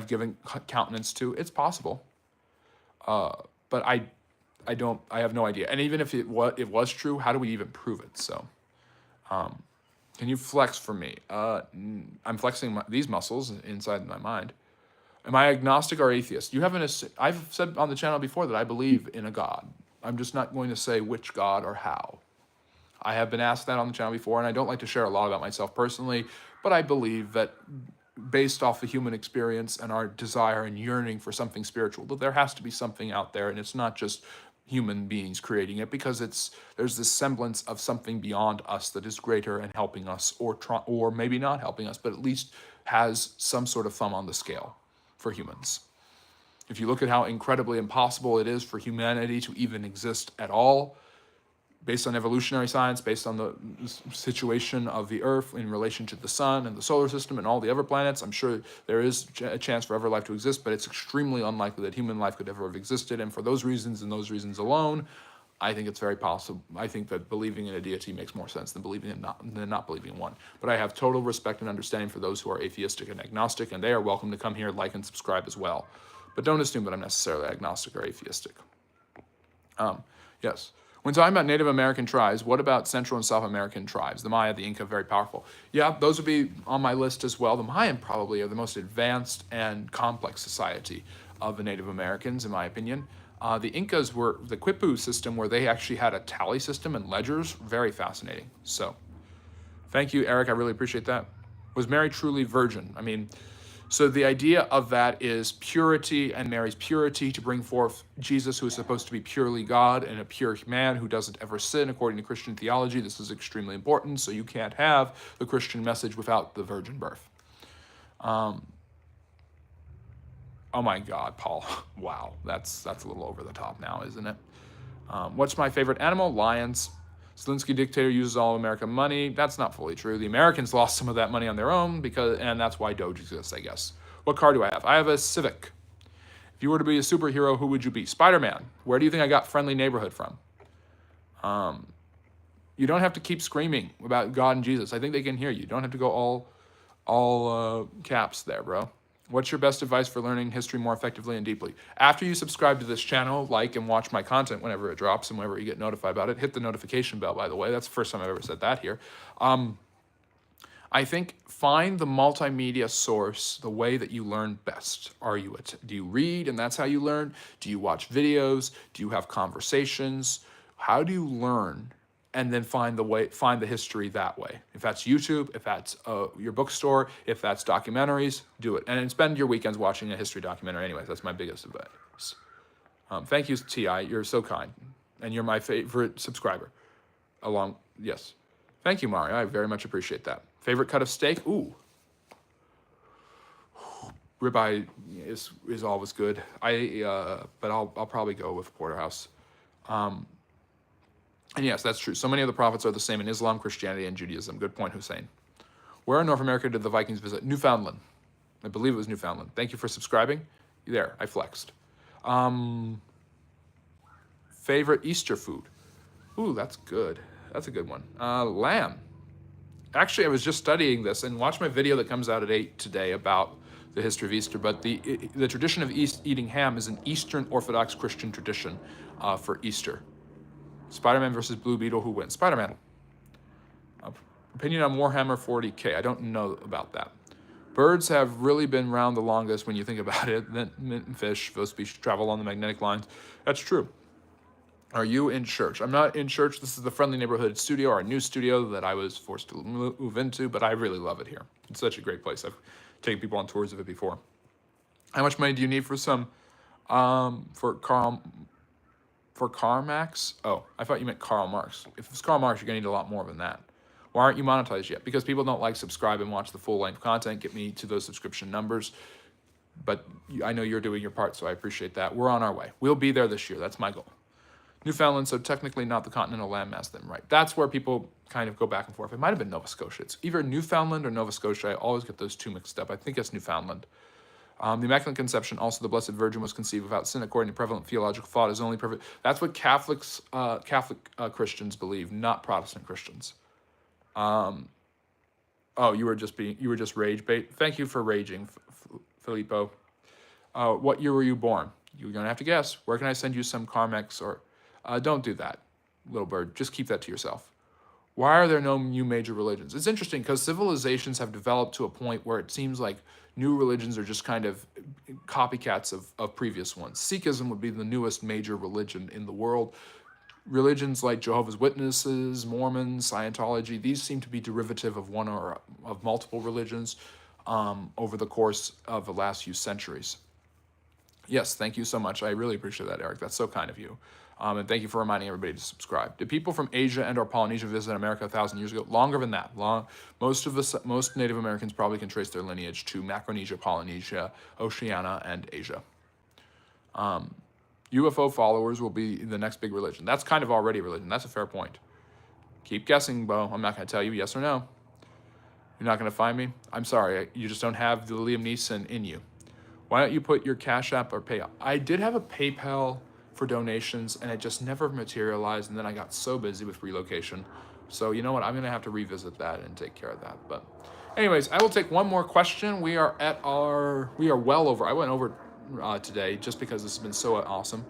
given countenance to. It's possible, but I have no idea. And even if it was true, how do we even prove it? So, can you flex for me? I'm flexing these muscles inside my mind. Am I agnostic or atheist? I've said on the channel before that I believe in a God. I'm just not going to say which God or how. I have been asked that on the channel before, and I don't like to share a lot about myself personally, but I believe that based off the human experience and our desire and yearning for something spiritual, that there has to be something out there, and it's not just human beings creating it, because there's this semblance of something beyond us that is greater and helping us, or maybe not helping us, but at least has some sort of thumb on the scale for humans. If you look at how incredibly impossible it is for humanity to even exist at all, based on evolutionary science, based on the situation of the Earth in relation to the sun and the solar system and all the other planets, I'm sure there is a chance for other life to exist, but it's extremely unlikely that human life could ever have existed. And for those reasons and those reasons alone, I think it's very possible. I think that believing in a deity makes more sense than not believing in one. But I have total respect and understanding for those who are atheistic and agnostic, and they are welcome to come here, like, and subscribe as well. But don't assume that I'm necessarily agnostic or atheistic. Yes. When talking about Native American tribes, what about Central and South American tribes? The Maya, the Inca, very powerful. Yeah, those would be on my list as well. The Mayan probably are the most advanced and complex society of the Native Americans, in my opinion. The Incas were the Quipu system, where they actually had a tally system and ledgers. Very fascinating. So, thank you, Eric. I really appreciate that. Was Mary truly virgin? I mean, so the idea of that is purity, and Mary's purity to bring forth Jesus, who is supposed to be purely God and a pure man who doesn't ever sin according to Christian theology. This is extremely important, so you can't have the Christian message without the virgin birth. Oh my God, Paul. Wow, that's a little over the top now, isn't it? What's my favorite animal? Lions. Zelensky dictator uses all American money. That's not fully true. The Americans lost some of that money on their own, and that's why Doge exists, I guess. What car do I have? I have a Civic. If you were to be a superhero, who would you be? Spider-Man. Where do you think I got Friendly Neighborhood from? You don't have to keep screaming about God and Jesus. I think they can hear you. You don't have to go all all caps there, bro. What's your best advice for learning history more effectively and deeply? After you subscribe to this channel, like and watch my content whenever it drops and whenever you get notified about it, hit the notification bell, by the way. That's the first time I've ever said that here. I think find the multimedia source the way that you learn best. Do you read and that's how you learn? Do you watch videos? Do you have conversations? How do you learn? And then find the history that way. If that's YouTube, if that's your bookstore, if that's documentaries, do it. And then spend your weekends watching a history documentary. Anyways, that's my biggest advice. Thank you, Ti. You're so kind, and you're my favorite subscriber. Yes. Thank you, Mario. I very much appreciate that. Favorite cut of steak? Ooh. Ribeye is always good. But I'll probably go with porterhouse. And yes, that's true. So many of the prophets are the same in Islam, Christianity, and Judaism. Good point, Hussein. Where in North America did the Vikings visit? Newfoundland. I believe it was Newfoundland. Thank you for subscribing. There, I flexed. Favorite Easter food? Ooh, that's good. That's a good one. Lamb. Actually, I was just studying this, and watch my video that comes out at 8 today about the history of Easter. But the tradition of eating ham is an Eastern Orthodox Christian tradition for Easter. Spider-Man versus Blue Beetle, who wins? Spider-Man. Opinion on Warhammer 40K. I don't know about that. Birds have really been around the longest when you think about it. Mint fish, those species travel along the magnetic lines. That's true. Are you in church? I'm not in church. This is the Friendly Neighborhood Studio, our new studio that I was forced to move into, but I really love it here. It's such a great place. I've taken people on tours of it before. How much money do you need for Karl Marx? Oh, I thought you meant Karl Marx. If it's Karl Marx, you're going to need a lot more than that. Why aren't you monetized yet? Because people don't like subscribe and watch the full-length content. Get me to those subscription numbers. But I know you're doing your part, so I appreciate that. We're on our way. We'll be there this year. That's my goal. Newfoundland, so technically not the continental landmass then, right? That's where people kind of go back and forth. It might have been Nova Scotia. It's either Newfoundland or Nova Scotia. I always get those two mixed up. I think it's Newfoundland. The Immaculate Conception, also the Blessed Virgin was conceived without sin, according to prevalent theological thought, is only perfect. That's what Catholic Christians believe, not Protestant Christians. Oh, you were just rage bait. Thank you for raging, Filippo. What year were you born? You're gonna have to guess. Where can I send you some Carmex or? Don't do that, little bird. Just keep that to yourself. Why are there no new major religions? It's interesting because civilizations have developed to a point where it seems like new religions are just kind of copycats of previous ones. Sikhism would be the newest major religion in the world. Religions like Jehovah's Witnesses, Mormons, Scientology, these seem to be derivative of one or of multiple religions over the course of the last few centuries. Yes, thank you so much. I really appreciate that, Eric. That's so kind of you. And thank you for reminding everybody to subscribe. Did people from Asia and or Polynesia visit America 1,000 years ago? Longer than that. Most Native Americans probably can trace their lineage to Macaronesia, Polynesia, Oceania, and Asia. UFO followers will be the next big religion. That's kind of already a religion. That's a fair point. Keep guessing, Bo. I'm not going to tell you yes or no. You're not going to find me? I'm sorry. You just don't have the Liam Neeson in you. Why don't you put your Cash App or PayPal? I did have a PayPal for donations, and it just never materialized, and then I got so busy with relocation. So you know what? I'm going to have to revisit that and take care of that. But anyways, I will take one more question. We are well over. I went over today just because this has been so awesome.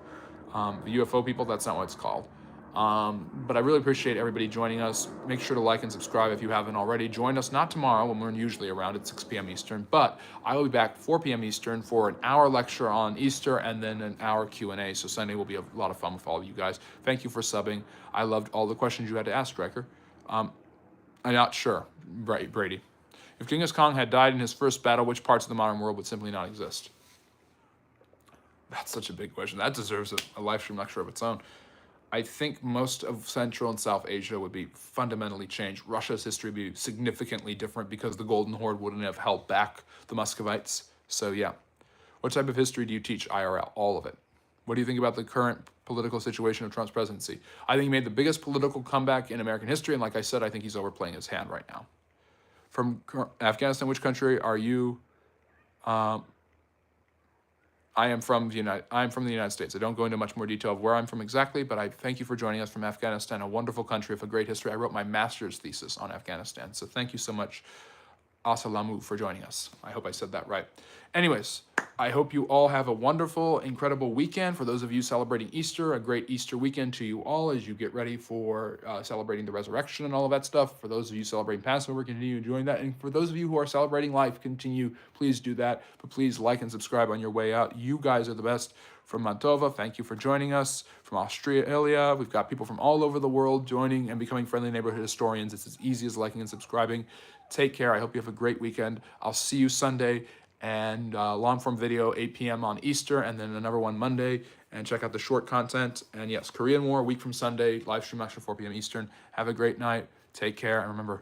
The UFO people, that's not what it's called. But I really appreciate everybody joining us. Make sure to like and subscribe if you haven't already. Join us not tomorrow when we're usually around at 6 p.m. Eastern, but I will be back 4 p.m. Eastern for an hour lecture on Easter and then an hour Q&A. So Sunday will be a lot of fun with all of you guys. Thank you for subbing. I loved all the questions you had to ask, Stryker. I'm not sure, Brady. If Genghis Khan had died in his first battle, which parts of the modern world would simply not exist? That's such a big question. That deserves a live stream lecture of its own. I think most of Central and South Asia would be fundamentally changed. Russia's history would be significantly different because the Golden Horde wouldn't have held back the Muscovites. So yeah. What type of history do you teach IRL? All of it. What do you think about the current political situation of Trump's presidency? I think he made the biggest political comeback in American history, and like I said, I think he's overplaying his hand right now. From Afghanistan, which country are you? I am from the United States. I don't go into much more detail of where I'm from exactly, but I thank you for joining us from Afghanistan, a wonderful country with a great history. I wrote my master's thesis on Afghanistan, so thank you so much. Assalamu for joining us. I hope I said that right. Anyways, I hope you all have a wonderful, incredible weekend. For those of you celebrating Easter, a great Easter weekend to you all as you get ready for celebrating the resurrection and all of that stuff. For those of you celebrating Passover, continue enjoying that. And for those of you who are celebrating life, please do that. But please like and subscribe on your way out. You guys are the best. From Mantova, thank you for joining us. From Australia, we've got people from all over the world joining and becoming friendly neighborhood historians. It's as easy as liking and subscribing. Take care. I hope you have a great weekend. I'll see you Sunday, and long form video 8 p.m. on Easter, and then another one Monday. And check out the short content. And yes, Korean War, a week from Sunday, live stream after 4 p.m. Eastern. Have a great night. Take care, and remember,